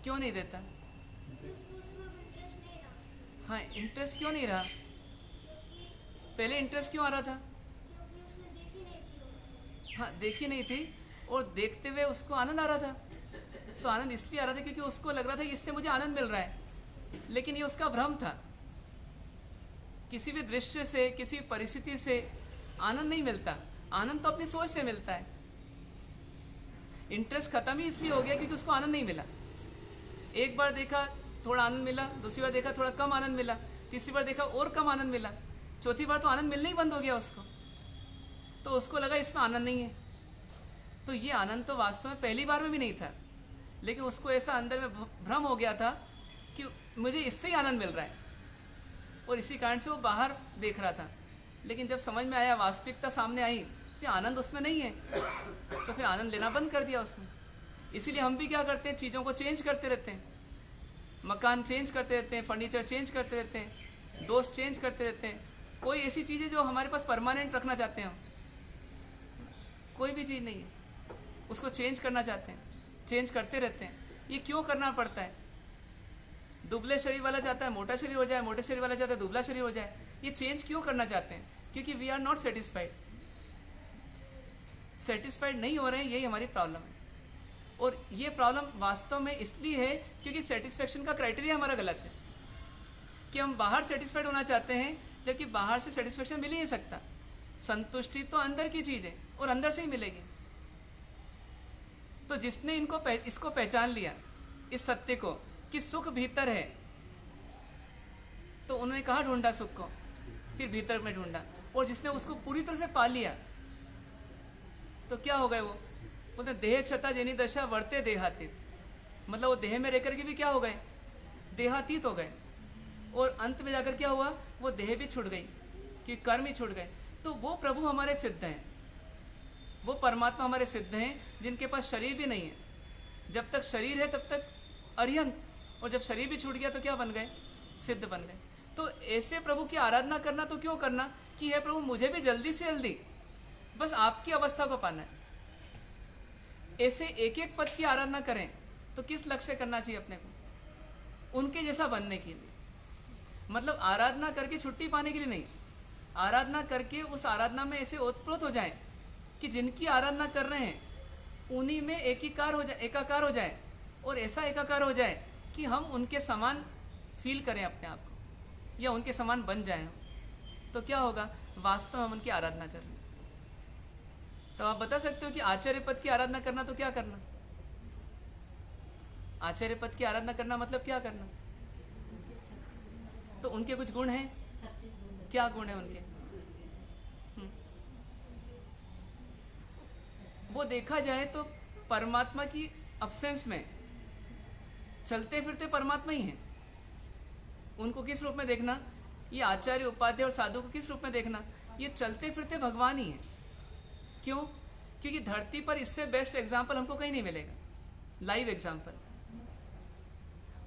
क्यों नहीं देता? हाँ, इंटरेस्ट क्यों नहीं रहा? पहले इंटरेस्ट क्यों आ रहा था? हाँ, देखी नहीं थी और देखते हुए उसको आनंद आ रहा था। तो आनंद इसलिए आ रहा था क्योंकि उसको लग रहा था कि इससे मुझे आनंद मिल रहा है, लेकिन ये उसका भ्रम था। किसी भी दृश्य से, किसी परिस्थिति से आनंद नहीं मिलता। आनंद तो अपनी सोच से मिलता है। इंटरेस्ट खत्म ही इसलिए हो गया क्योंकि उसको आनंद नहीं मिला। एक बार देखा थोड़ा आनंद मिला, दूसरी बार देखा थोड़ा कम आनंद मिला, तीसरी बार देखा और कम आनंद मिला, चौथी बार तो आनंद मिलना ही बंद हो गया उसको। तो उसको लगा इसमें आनंद नहीं है। तो ये आनंद तो वास्तव में पहली बार में भी नहीं था, लेकिन उसको ऐसा अंदर में भ्रम हो गया था कि मुझे इससे ही आनंद मिल रहा है, और इसी कारण से वो बाहर देख रहा था। लेकिन जब समझ में आया, वास्तविकता सामने आई कि आनंद उसमें नहीं है, तो फिर आनंद लेना बंद कर दिया उसने। इसीलिए हम भी क्या करते हैं, चीज़ों को चेंज करते रहते हैं, मकान चेंज करते रहते हैं, फर्नीचर चेंज करते रहते हैं, दोस्त चेंज करते रहते हैं। कोई ऐसी चीज़ है जो हमारे पास परमानेंट रखना चाहते हैं हम? कोई भी चीज़ नहीं है, उसको चेंज करना चाहते हैं, चेंज करते रहते हैं। ये क्यों करना पड़ता है? दुबले शरीर वाला चाहता है मोटा शरीर हो जाए, मोटे शरीर वाला चाहता है दुबला शरीर हो जाए। ये चेंज क्यों करना चाहते हैं? क्योंकि we are not satisfied. Satisfied नहीं हो रहे हैं, यही हमारी प्रॉब्लम है। और ये प्रॉब्लम वास्तव में इसलिए है क्योंकि सेटिस्फैक्शन का क्राइटेरिया हमारा गलत है, कि हम बाहर सेटिस्फाइड होना चाहते हैं, जबकि बाहर से सेटिस्फैक्शन मिल ही नहीं सकता। संतुष्टि तो अंदर की चीज़ है और अंदर से ही मिलेगी। तो जिसने इसको पहचान लिया, इस सत्य को कि सुख भीतर है, तो उन्होंने कहाँ ढूंढा सुख को? फिर भीतर में ढूंढा। और जिसने उसको पूरी तरह से पा लिया, तो क्या हो गए वो? बोलते देह छता जेनी दशा वर्ते देहातीत। मतलब वो देह में रहकर के भी क्या हो गए? देहातीत हो गए। और अंत में जाकर क्या हुआ? वो देह भी छूट गई, कि कर्म ही छूट गए। तो वो प्रभु हमारे सिद्ध हैं, वो परमात्मा हमारे सिद्ध हैं, जिनके पास शरीर भी नहीं है। जब तक शरीर है तब तक अरिहंत, और जब शरीर भी छूट गया तो क्या बन गए? सिद्ध बन गए। तो ऐसे प्रभु की आराधना करना तो क्यों करना कि हे प्रभु मुझे भी जल्दी से जल्दी बस आपकी अवस्था को पाना है। ऐसे एक एक पद की आराधना करें तो किस लक्ष्य से करना चाहिए अपने को? उनके जैसा बनने के लिए। मतलब आराधना करके छुट्टी पाने के लिए नहीं, आराधना करके उस आराधना में ऐसे ओतप्रोत हो जाए कि जिनकी आराधना कर रहे हैं उन्हीं में एकाकार हो जाए, और ऐसा एकाकार हो जाए कि हम उनके समान फील करें अपने आप को, या उनके समान बन जाएं। तो क्या होगा? वास्तव में हम उनकी आराधना कर रहे हैं। तो आप बता सकते हो कि आचार्य पद की आराधना करना तो क्या करना? आचार्य पद की आराधना करना मतलब क्या करना? तो उनके कुछ गुण हैं। क्या गुण है उनके? वो देखा जाए तो परमात्मा की अब्सेंस में चलते फिरते परमात्मा ही हैं। उनको किस रूप में देखना? ये आचार्य उपाध्याय और साधु को किस रूप में देखना? ये चलते फिरते भगवान ही है। क्यों? क्योंकि धरती पर इससे बेस्ट एग्जाम्पल हमको कहीं नहीं मिलेगा, लाइव एग्जाम्पल।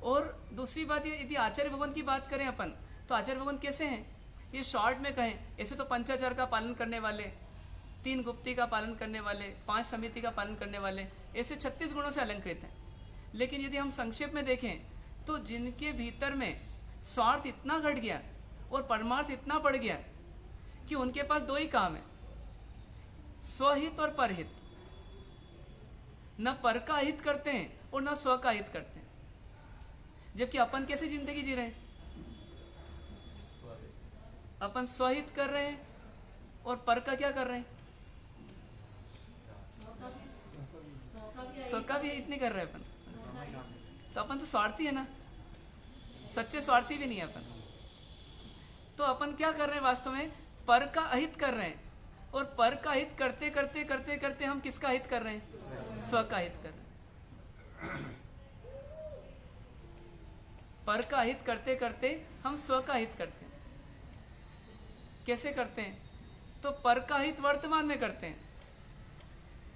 और दूसरी बात, ये यदि आचार्य भगवान की बात करें अपन, तो आचार्य भगवान कैसे हैं? ये शॉर्ट में कहें, ऐसे तो पंचाचार का पालन करने वाले, 3 गुप्ती का पालन करने वाले, 5 समिति का पालन करने वाले, ऐसे 36 गुणों से अलंकृत हैं। लेकिन यदि हम संक्षेप में देखें तो जिनके भीतर में स्वार्थ इतना घट गया और परमार्थ इतना बढ़ गया कि उनके पास 2 ही काम है, स्वहित और परहित। न पर का हित करते हैं और न स्व का हित करते हैं। जबकि अपन कैसे जिंदगी जी रहे हैं? अपन स्वहित कर रहे हैं और पर का क्या कर रहे हैं? स्व का भी हित नहीं कर रहे अपन। तो अपन तो स्वार्थी है ना, सच्चे स्वार्थी भी नहीं है अपन। तो अपन क्या कर रहे हैं वास्तव में? पर का अहित कर रहे हैं। और पर का हित करते करते करते करते हम किसका हित कर रहे हैं? स्व का हित कर रहे हैं। पर का हित करते करते हम स्व का हित करते हैं। कैसे करते हैं? तो पर का हित वर्तमान में करते हैं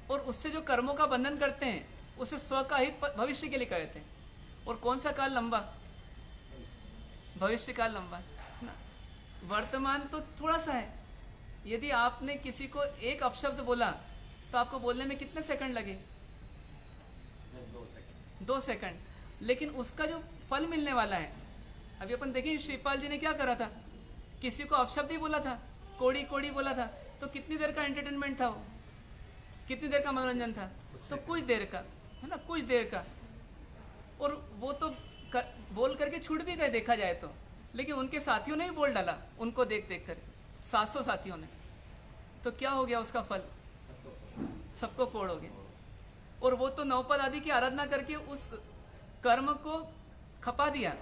और उससे जो कर्मों का बंधन करते हैं उसे स्व का हित भविष्य के लिए करते हैं। और कौन सा काल लंबा? भविष्य काल लंबा ना। वर्तमान तो थोड़ा सा है। यदि आपने किसी को एक अपशब्द बोला तो आपको बोलने में कितने सेकंड लगे? 2 सेकंड। लेकिन उसका जो फल मिलने वाला है, अभी अपन देखें श्रीपाल जी ने क्या करा था, किसी को अपशब्द ही बोला था, कोड़ी कोड़ी बोला था, तो कितनी देर का एंटरटेनमेंट था वो, कितनी देर का मनोरंजन था? तो कुछ देर का, है ना, कुछ देर का। और वो तो बोल करके छूट भी गए देखा जाए तो, लेकिन उनके साथियों ने भी बोल डाला उनको देख देख कर, 700 साथियों ने। तो क्या हो गया उसका फल? सबको कोड़ हो गया। और वो तो नवपद आदि की आराधना करके उस कर्म को खपा दिया।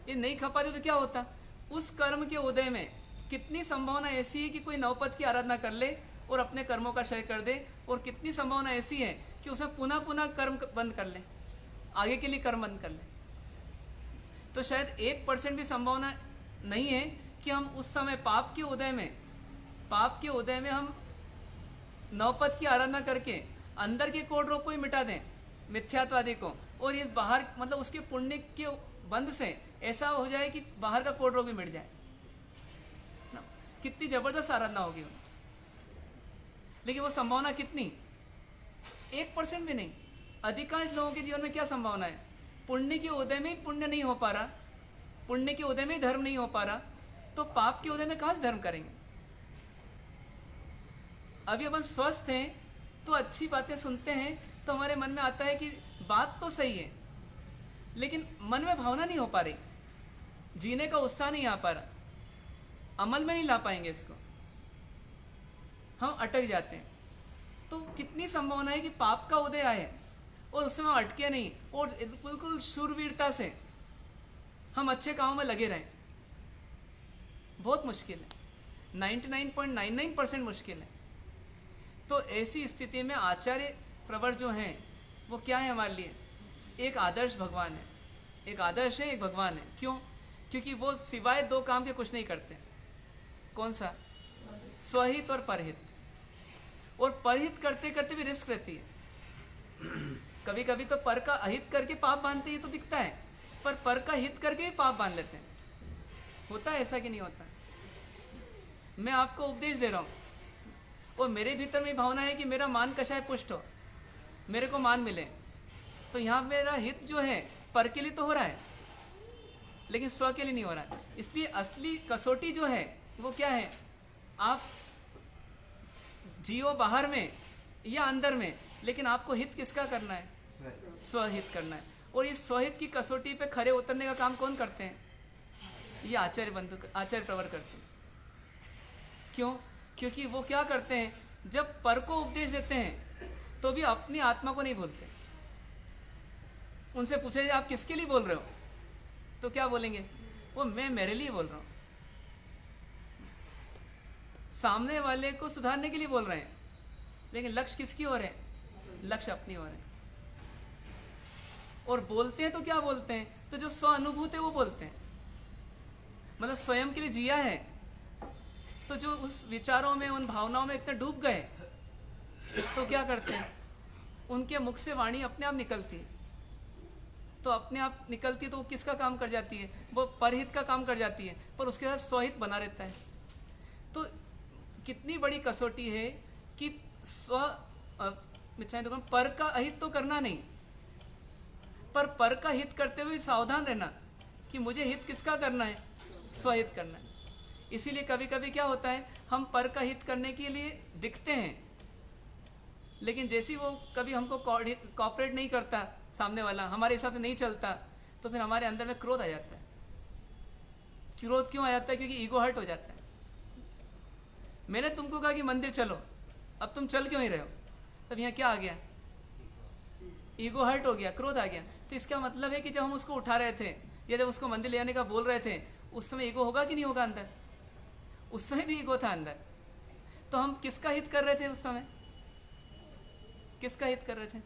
ये नहीं खपा दिया तो क्या होता? उस कर्म के उदय में कितनी संभावना ऐसी है कि कोई नवपद की आराधना कर ले और अपने कर्मों का क्षय कर दे, और कितनी संभावना ऐसी है कि उसे पुनः पुनः कर्म बंद कर ले, आगे के लिए कर्म बंद कर ले। तो शायद 1% भी संभावना नहीं है कि हम उस समय पाप के उदय में हम नवपद की आराधना करके अंदर के कोड रोग को ही मिटा दें, मिथ्यात्वादी को, और इस बाहर मतलब उसके पुण्य के बंध से ऐसा हो जाए कि बाहर का कोड रोग भी मिट जाए ना। कितनी जबरदस्त आराधना होगी वो। लेकिन वो संभावना कितनी? 1% भी नहीं। अधिकांश लोगों के जीवन में क्या संभावना है? पुण्य के उदय में पुण्य नहीं हो पा रहा, पुण्य के उदय में धर्म नहीं हो पा रहा, तो पाप के उदय में कहाँ से धर्म करेंगे? अभी अपन स्वस्थ हैं तो अच्छी बातें सुनते हैं तो हमारे मन में आता है कि बात तो सही है, लेकिन मन में भावना नहीं हो पा रही, जीने का उत्साह नहीं आ पा रहा, अमल में नहीं ला पाएंगे इसको, हम अटक जाते हैं। तो कितनी संभावना है कि पाप का उदय आए और उसमें हम अटके नहीं और बिल्कुल शूरवीरता से हम अच्छे कामों में लगे रहें। बहुत मुश्किल है, 99.99% मुश्किल है। तो ऐसी स्थिति में आचार्य प्रवर जो हैं वो क्या है हमारे लिए? एक आदर्श भगवान है, एक आदर्श है, एक भगवान है। क्यों? क्योंकि वो सिवाय 2 काम के कुछ नहीं करते। कौन सा? स्वहित और परहित। और परहित करते करते भी रिस्क रहती है। कभी कभी तो पर का अहित करके पाप बांधते ही तो दिखता है, पर का हित करके भी पाप बांध लेते हैं। होता है ऐसा कि नहीं होता? मैं आपको उपदेश दे रहा हूँ और मेरे भीतर में भावना है कि मेरा मान कषाय पुष्ट हो, मेरे को मान मिले, तो यहाँ मेरा हित जो है पर के लिए तो हो रहा है, लेकिन स्व के लिए नहीं हो रहा है। इसलिए असली कसौटी जो है वो क्या है? आप जियो बाहर में या अंदर में, लेकिन आपको हित किसका करना है? स्वहित करना है। और इस स्वहित की कसौटी पे खरे उतरने का काम कौन करते हैं? ये आचार्य बंधु, आचार्य प्रवर करते हैं। क्यों? क्योंकि वो क्या करते हैं, जब पर को उपदेश देते हैं तो भी अपनी आत्मा को नहीं भूलते। उनसे पूछे आप किसके लिए बोल रहे हो, तो क्या बोलेंगे? वो मैं मेरे लिए बोल रहा हूँ। सामने वाले को सुधारने के लिए बोल रहे हैं, लेकिन लक्ष्य किसकी ओर है? लक्ष्य अपनी ओर है। और बोलते हैं तो क्या बोलते हैं? तो जो स्व अनुभूत है वो बोलते हैं। मतलब स्वयं के लिए जिया है, तो जो उस विचारों में, उन भावनाओं में इतने डूब गए, तो क्या करते हैं, उनके मुख से वाणी अपने आप निकलती है। तो अपने आप निकलती है तो वो किसका काम कर जाती है, वो परहित का काम कर जाती है, पर उसके साथ स्वहित बना रहता है। तो कितनी बड़ी कसौटी है कि पर का अहित तो करना नहीं, पर का हित करते हुए सावधान रहना कि मुझे हित किसका करना है, स्वहित करना है। इसीलिए कभी कभी क्या होता है, हम पर का हित करने के लिए दिखते हैं, लेकिन जैसे ही वो कभी हमको कॉपरेट नहीं करता, सामने वाला हमारे हिसाब से नहीं चलता, तो फिर हमारे अंदर में क्रोध आ जाता है। क्रोध क्यों आ जाता है? क्योंकि ईगो हर्ट हो जाता है। मैंने तुमको कहा कि मंदिर चलो, अब तुम चल क्यों नहीं रहे हो? तब यहाँ क्या आ गया? ईगो हर्ट हो गया, क्रोध आ गया। तो इसका मतलब है कि जब हम उसको उठा रहे थे या जब उसको मंदिर ले आने का बोल रहे थे, उस समय ईगो होगा कि नहीं होगा अंदर? उस समय भी ईगो था अंदर। तो हम किसका हित कर रहे थे उस समय? किसका हित कर रहे थे?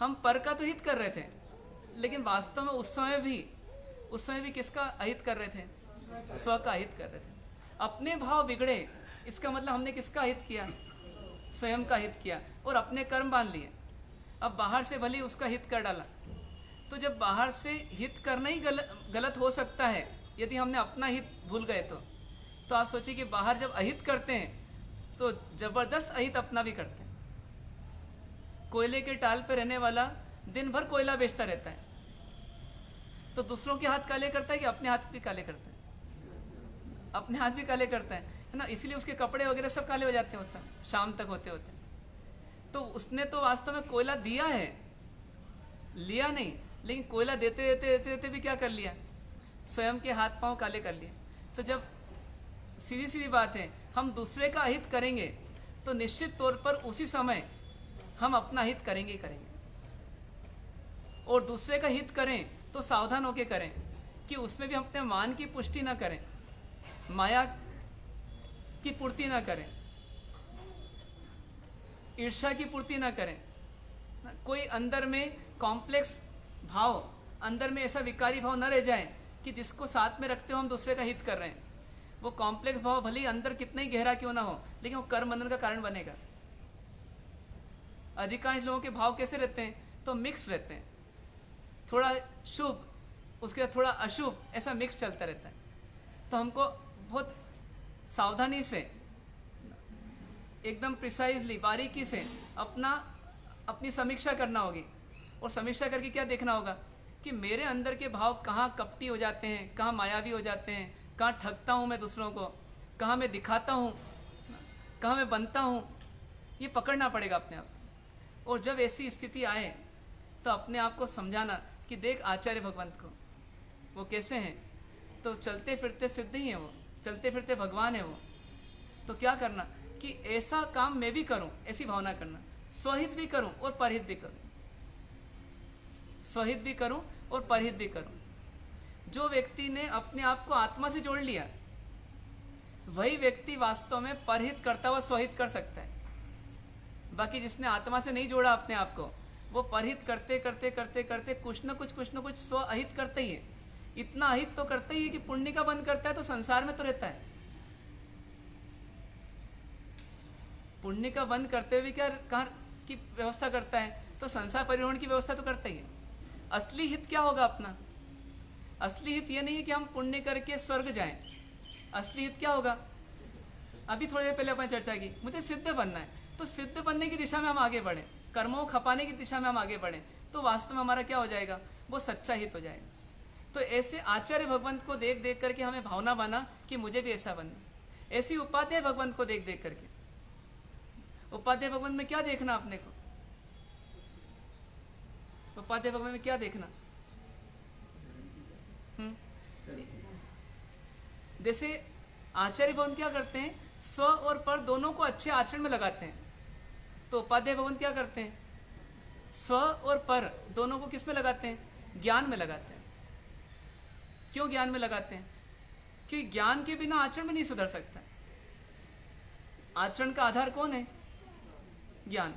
हम पर का तो हित कर रहे थे, लेकिन वास्तव में उस समय भी किसका अहित कर रहे थे? स्व का हित कर रहे थे। अपने भाव बिगड़े, इसका मतलब हमने किसका हित किया? स्वयं का हित किया, और अपने कर्म बांध लिए। अब बाहर से भले उसका हित कर डाला, तो जब बाहर से हित करना ही गलत हो सकता है, यदि हमने अपना हित भूल गए तो आप सोचिए कि बाहर जब अहित करते हैं तो जबरदस्त अहित अपना भी करते हैं। कोयले के टाल पे रहने वाला दिन भर कोयला बेचता रहता है, तो दूसरों के हाथ काले करता है कि अपने हाथ भी काले करता है? अपने हाथ भी काले करता है ना। इसीलिए उसके कपड़े वगैरह सब काले हो जाते हैं उस समय, शाम तक होते होते। तो उसने तो वास्तव में कोयला दिया है, लिया नहीं, लेकिन कोयला देते देते देते देते भी क्या कर लिया? स्वयं के हाथ पांव काले कर लिए। तो जब सीधी सीधी बात है, हम दूसरे का हित करेंगे तो निश्चित तौर पर उसी समय हम अपना हित करेंगे ही करेंगे। और दूसरे का हित करें तो सावधान होकर करें कि उसमें भी हम अपने मान की पुष्टि ना करें, माया की पूर्ति ना करें, ईर्ष्या की पूर्ति ना करें। कोई अंदर में कॉम्प्लेक्स भाव, अंदर में ऐसा विकारी भाव न रह जाए कि जिसको साथ में रखते हो हम दूसरे का हित कर रहे हैं। वो कॉम्प्लेक्स भाव भले ही अंदर कितना ही गहरा क्यों ना हो, लेकिन वो कर्म बंधन का कारण बनेगा। अधिकांश लोगों के भाव कैसे रहते हैं? तो मिक्स रहते हैं, थोड़ा शुभ उसके बाद थोड़ा अशुभ, ऐसा मिक्स चलता रहता है। तो हमको बहुत सावधानी से, एकदम प्रिसाइजली, बारीकी से अपनी समीक्षा करना होगी। और समीक्षा करके क्या देखना होगा कि मेरे अंदर के भाव कहाँ कपटी हो जाते हैं, कहाँ मायावी हो जाते हैं, कहाँ ठगता हूँ मैं दूसरों को, कहाँ मैं दिखाता हूँ, कहाँ मैं बनता हूँ। ये पकड़ना पड़ेगा अपने आप। और जब ऐसी स्थिति आए तो अपने आप को समझाना कि देख आचार्य भगवंत को, वो कैसे हैं? तो चलते फिरते सिद्ध ही हैं वो, चलते फिरते भगवान है वो। तो क्या करना कि ऐसा काम मैं भी करूं, ऐसी भावना करना, स्वहित भी करूं और परहित भी करूं, स्वहित भी करूं और परहित भी करूं। जो व्यक्ति ने अपने आप को आत्मा से जोड़ लिया, वही व्यक्ति वास्तव में परहित करता हुआ स्वहित कर सकता है। बाकी जिसने आत्मा से नहीं जोड़ा अपने आप को, वो परहित करते करते करते करते कुछ न कुछ स्व अहित करते ही है। इतना अहित तो करते ही है कि पुण्य का बंद करता है तो संसार में तो रहता है। पुण्य का बंद करते हुए क्या कहाँ की व्यवस्था करता है? तो संसार परिवहन की व्यवस्था तो करता ही है। असली हित क्या होगा अपना? असली हित ये नहीं है कि हम पुण्य करके स्वर्ग जाएं। असली हित क्या होगा? अभी थोड़ी देर पहले अपन चर्चा की, मुझे सिद्ध बनना है। तो सिद्ध बनने की दिशा में हम आगे बढ़ें, कर्मों को खपाने की दिशा में हम आगे बढ़ें, तो वास्तव में हमारा क्या हो जाएगा? वो सच्चा हित हो जाएगा। तो ऐसे आचार्य भगवंत को देख देख करके हमें भावना बना कि मुझे भी ऐसा बनना। ऐसी उपाध्याय भगवंत को देख देख करके, उपाध्याय भगवंत में क्या देखना अपने को? उपाध्याय भगवंत में क्या देखना? जैसे आचार्य भगवंत क्या करते हैं? स्व और पर दोनों को अच्छे आचरण में लगाते हैं। तो उपाध्याय भगवंत क्या करते हैं? स्व और पर दोनों को किस में लगाते हैं? ज्ञान में लगाते हैं। क्यों ज्ञान में लगाते हैं? क्योंकि ज्ञान के बिना आचरण में नहीं सुधर सकता। आचरण का आधार कौन है? ज्ञान।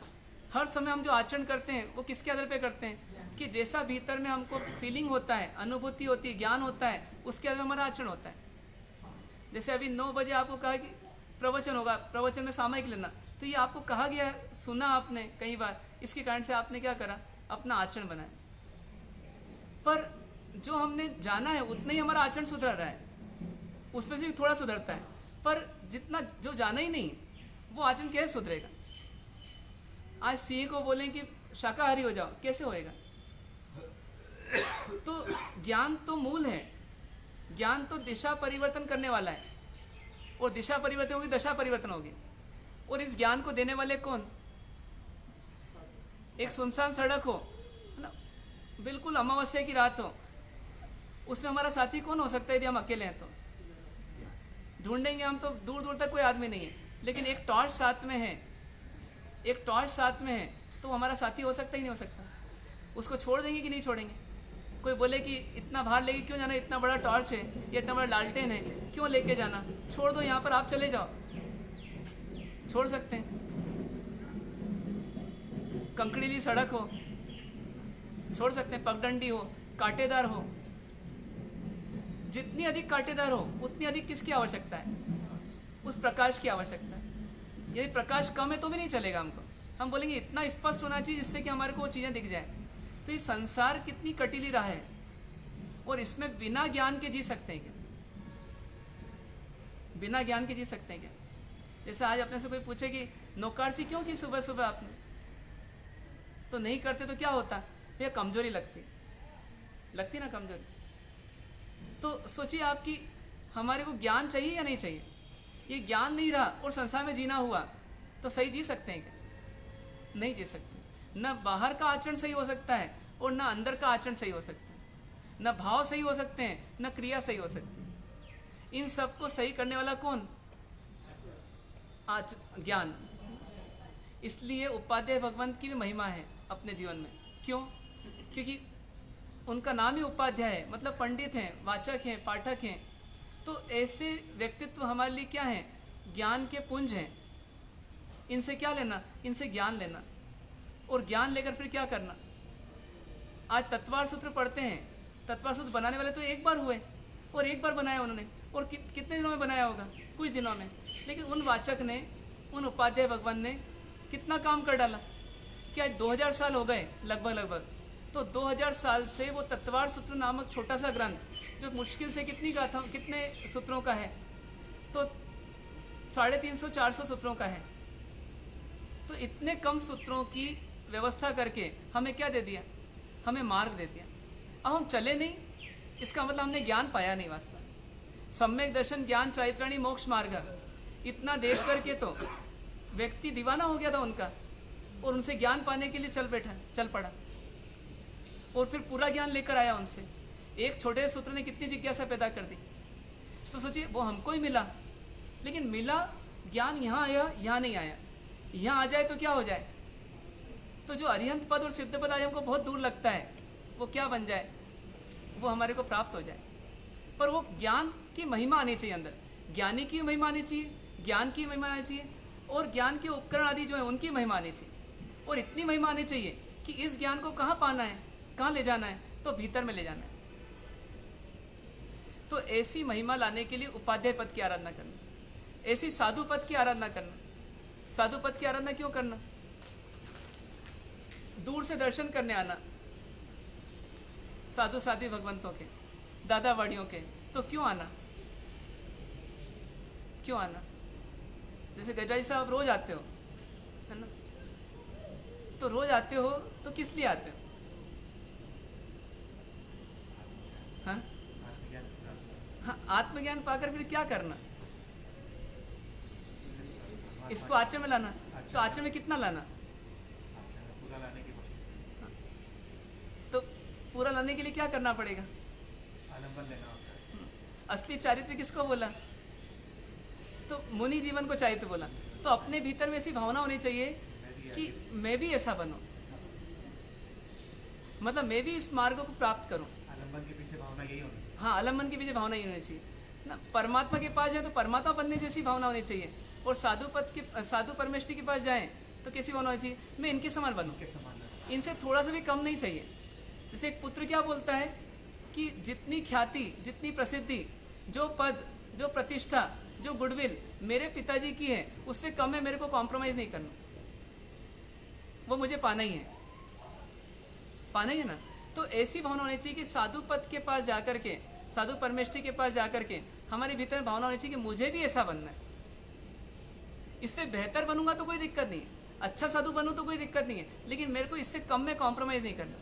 हर समय हम जो आचरण करते हैं वो किसके आधार पे करते हैं? कि कि जैसा भीतर में हमको फीलिंग होता है, अनुभूति होती है, ज्ञान होता है, उसके आगे हमारा आचरण होता है। जैसे अभी 9 बजे आपको कहा कि प्रवचन होगा, प्रवचन में सामयिक लेना, तो ये आपको कहा गया है, सुना आपने कई बार, इसके कारण से आपने क्या करा, अपना आचरण बनाया। पर जो हमने जाना है उतना ही हमारा आचरण सुधर रहा है, उसमें से भी थोड़ा सुधरता है, पर जितना जो जाना ही नहीं वो आचरण कैसे सुधरेगा। आज सिंह को बोलें कि शाकाहारी हो जाओ, कैसे होएगा। तो ज्ञान तो मूल है, ज्ञान तो दिशा परिवर्तन करने वाला है, और दिशा परिवर्तन होगी दशा परिवर्तन होगी। और इस ज्ञान को देने वाले कौन, एक सुनसान सड़क हो ना, बिल्कुल अमावस्या की रात हो, उसमें हमारा साथी कौन हो सकता है यदि हम अकेले हैं तो। ढूंढेंगे हम तो दूर दूर तक कोई आदमी नहीं है, लेकिन एक टॉर्च साथ में है, एक टॉर्च साथ में है तो हमारा साथी हो सकता ही नहीं हो सकता। उसको छोड़ देंगे कि नहीं छोड़ेंगे। कोई बोले कि इतना बाहर लेके क्यों जाना, इतना बड़ा टॉर्च है, ये इतना बड़ा लालटेन है, क्यों लेके जाना, छोड़ दो, यहाँ पर आप चले जाओ, छोड़ सकते हैं। कंकड़ीली सड़क हो, छोड़ सकते हैं, पगडंडी हो, कांटेदार हो, जितनी अधिक कांटेदार हो उतनी अधिक किसकी आवश्यकता है, उस प्रकाश की आवश्यकता है। यदि प्रकाश कम है तो भी नहीं चलेगा हमको, हम बोलेंगे इतना स्पष्ट होना चाहिए जिससे कि हमारे को वो चीज़ें दिख जाए। तो ये संसार कितनी कटीली राह है, और इसमें बिना ज्ञान के जी सकते हैं क्या, बिना ज्ञान के जी सकते हैं क्या। जैसे आज अपने से कोई पूछे कि नौकारसी क्यों की सुबह सुबह आपने, तो नहीं करते तो क्या होता, ये कमजोरी लगती ना कमजोरी। तो सोचिए आप कि हमारे को ज्ञान चाहिए या नहीं चाहिए। ये ज्ञान नहीं रहा और संसार में जीना हुआ तो सही जी सकते हैं क्या, नहीं जी सकते। न बाहर का आचरण सही हो सकता है और न अंदर का आचरण सही हो सकता है, न भाव सही हो सकते हैं, न क्रिया सही हो सकती है। इन सबको सही करने वाला कौन, ज्ञान। इसलिए उपाध्याय भगवंत की भी महिमा है अपने जीवन में। क्यों, क्योंकि उनका नाम ही उपाध्याय है, मतलब पंडित हैं, वाचक हैं, पाठक हैं। तो ऐसे व्यक्तित्व हमारे लिए क्या हैं, ज्ञान के पुंज हैं। इनसे क्या लेना, इनसे ज्ञान लेना, और ज्ञान लेकर फिर क्या करना। आज तत्वार सूत्र पढ़ते हैं, तत्वार सूत्र बनाने वाले तो एक बार हुए, और एक बार बनाया उन्होंने, और कितने दिनों में बनाया होगा, कुछ दिनों में। लेकिन उन वाचक ने, उन उपाध्याय भगवान ने कितना काम कर डाला। क्या 2000 साल हो गए लगभग, तो 2000 साल से वो तत्वार सूत्र नामक छोटा सा ग्रंथ जो मुश्किल से कितने सूत्रों का है, तो 350-400 सूत्रों का है। तो इतने कम सूत्रों की व्यवस्था करके हमें क्या दे दिया, हमें मार्ग दे दिया। अब हम चले नहीं, इसका मतलब हमने ज्ञान पाया नहीं वास्तव में। सम्यक दर्शन ज्ञान चारित्राणी मोक्ष मार्ग, इतना देख करके तो व्यक्ति दीवाना हो गया था उनका, और उनसे ज्ञान पाने के लिए चल पड़ा, और फिर पूरा ज्ञान लेकर आया उनसे। एक छोटे सूत्र ने कितनी जिज्ञासा पैदा कर दी। तो सोचिए वो हमको ही मिला, लेकिन मिला ज्ञान यहाँ आया, यहाँ नहीं आया। यहाँ आ जाए तो क्या हो जाए, तो जो अरिहंत पद और सिद्ध पद आज हमको बहुत दूर लगता है, वो क्या बन जाए, वो हमारे को प्राप्त हो जाए। पर वो ज्ञान की महिमा आनी चाहिए अंदर, ज्ञानी की महिमा आनी चाहिए, ज्ञान की महिमा आनी चाहिए, और ज्ञान के उपकरण आदि जो है उनकी महिमा आनी चाहिए। और इतनी महिमा आनी चाहिए कि इस ज्ञान को कहाँ पाना है, कहाँ ले जाना है, तो भीतर में ले जाना है। तो ऐसी महिमा लाने के लिए उपाध्याय पद की आराधना करना, ऐसी साधु पद की आराधना करना। साधु पद की आराधना क्यों करना, दूर से दर्शन करने आना साधु साध्वी भगवंतों के, दादा वाड़ियों के, तो क्यों आना, क्यों आना। जैसे गजराज साहब रोज आते हो, है ना, तो रोज आते हो तो किस लिए आते हो, हाँ, आत्मज्ञान पाकर फिर क्या करना, इसको आचरण में लाना। तो आचरण में कितना लाना, तो पूरा लाने के लिए क्या करना पड़ेगा, असली चारित्र किसको बोला, तो मुनि जीवन को चारित्र बोला। तो अपने भीतर में ऐसी भावना होनी चाहिए कि मैं भी ऐसा बनूं, मतलब मैं भी इस मार्ग को प्राप्त करूं। आलम्बन के पीछे भावना यही होनी, हाँ, आलम्बन के पीछे भावना यही होनी चाहिए ना। परमात्मा के पास जाए तो परमात्मा बनने जैसी भावना होनी चाहिए, और साधु परमेश्वरी के पास जाएं तो कैसी भावना होनी चाहिए, मैं इनके समान बनूं, इनसे थोड़ा सा भी कम नहीं चाहिए। जैसे एक पुत्र क्या बोलता है कि जितनी ख्याति, जितनी प्रसिद्धि, जो पद, जो प्रतिष्ठा, जो गुडविल मेरे पिताजी की है, उससे कम है, मेरे को कॉम्प्रोमाइज़ नहीं करना, वो मुझे पाना ही है, पाना ही है ना। तो ऐसी भावना होनी चाहिए कि साधु पद के पास जाकर के, साधु परमेष्ठी के पास जाकर के हमारे भीतर भावना होनी चाहिए कि मुझे भी ऐसा बनना है। इससे बेहतर बनूंगा तो कोई दिक्कत नहीं है, अच्छा साधु बनूं तो कोई दिक्कत नहीं है, लेकिन मेरे को इससे कम में कॉम्प्रोमाइज़ नहीं करना।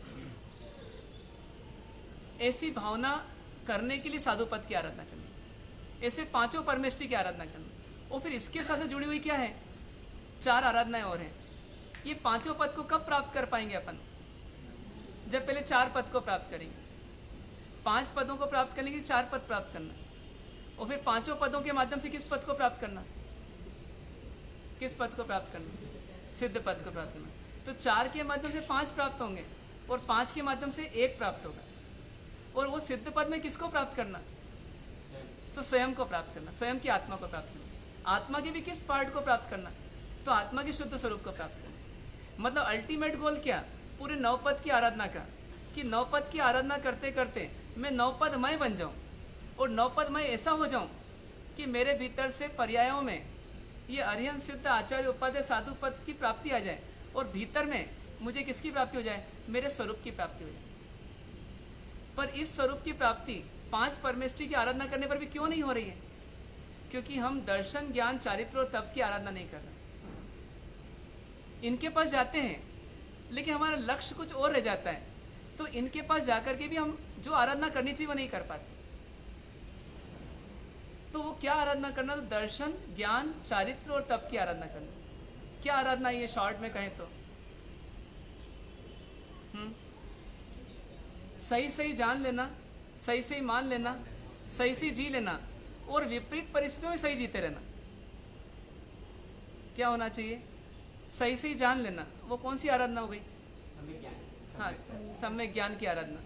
ऐसी भावना करने के लिए साधु पद की आराधना करनी, ऐसे पांचों परमेष्ठी की आराधना करना। और फिर इसके साथ जुड़ी हुई क्या है, 4 आराधनाएं और हैं। ये पांचों पद को कब प्राप्त कर पाएंगे अपन, जब पहले 4 पद को प्राप्त करेंगे। 5 पदों को प्राप्त करने के लिए 4 पद प्राप्त करना, और फिर पांचों पदों के माध्यम से किस पद को प्राप्त करना, किस पद को प्राप्त करना, सिद्ध पद को प्राप्त करना। तो 4 के माध्यम से 5 प्राप्त होंगे, और 5 के माध्यम से 1 प्राप्त होगा। और वो सिद्ध पद में किसको प्राप्त करना, तो स्वयं को प्राप्त करना, स्वयं की आत्मा को प्राप्त करना। आत्मा के भी किस पार्ट को प्राप्त करना, तो आत्मा के शुद्ध स्वरूप को प्राप्त करना। मतलब अल्टीमेट गोल क्या, पूरे 9 पद की आराधना का, कि 9 पद की आराधना करते करते मैं 9 पदमय बन जाऊं, और 9 पदमय ऐसा हो जाऊं कि मेरे भीतर से पर्यायों में ये अरिहंत सिद्ध आचार्य उपाध्याय साधु पद की प्राप्ति आ जाए, और भीतर में मुझे किसकी प्राप्ति हो जाए, मेरे स्वरूप की प्राप्ति हो जाए। पर इस स्वरूप की प्राप्ति 5 परमेष्ठी की आराधना करने पर भी क्यों नहीं हो रही है, क्योंकि हम दर्शन, ज्ञान, चारित्र और तप की आराधना नहीं कर रहे। इनके पास जाते हैं लेकिन हमारा लक्ष्य कुछ और रह जाता है, तो इनके पास जाकर के भी हम जो आराधना करनी चाहिए वो नहीं कर पाते। तो वो क्या आराधना करना, तो दर्शन, ज्ञान, चारित्र और तप की आराधना करना। क्या आराधना ये शॉर्ट में कहें तो, सही सही जान लेना, सही सही मान लेना, सही सही जी लेना, और विपरीत परिस्थितियों में सही जीते रहना। क्या होना चाहिए, सही सही जान लेना। वो कौन सी आराधना हो गई, हाँ, सम्यक ज्ञान की आराधना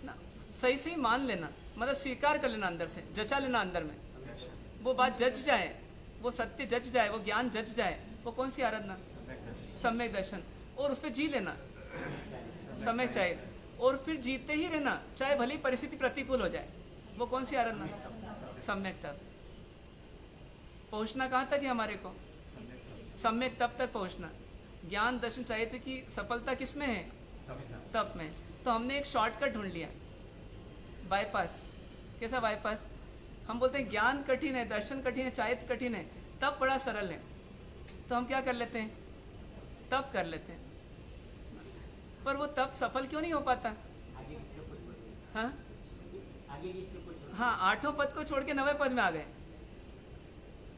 ना। सही सही मान लेना मतलब स्वीकार कर लेना, अंदर से जचा लेना, अंदर में वो बात जच जाए, वो सत्य जच जाए, वो ज्ञान जच जाए। वो कौन सी आराधना, सम्यक दर्शन। और उस पर जी लेना, सम्यक चाहिए, और फिर जीते ही रहना, चाहे भली परिस्थिति प्रतिकूल हो जाए। वो कौन सी आराधना, सम्यक तप। पहुंचना कहाँ तक है हमारे को, सम्यक तप तक पहुंचना। ज्ञान, दर्शन, चारित्र की सफलता किस में है, तप में। तो हमने एक शॉर्टकट ढूंढ लिया, बाईपास। कैसा बाईपास, हम बोलते हैं ज्ञान कठिन है, दर्शन कठिन है, चारित्र कठिन है, तप बड़ा सरल है। तो हम क्या कर लेते हैं, तप कर लेते हैं। पर वो तप सफल क्यों नहीं हो पाता, हाँ हाँ, 8 पद को छोड़ के 9वें पद में आ गए,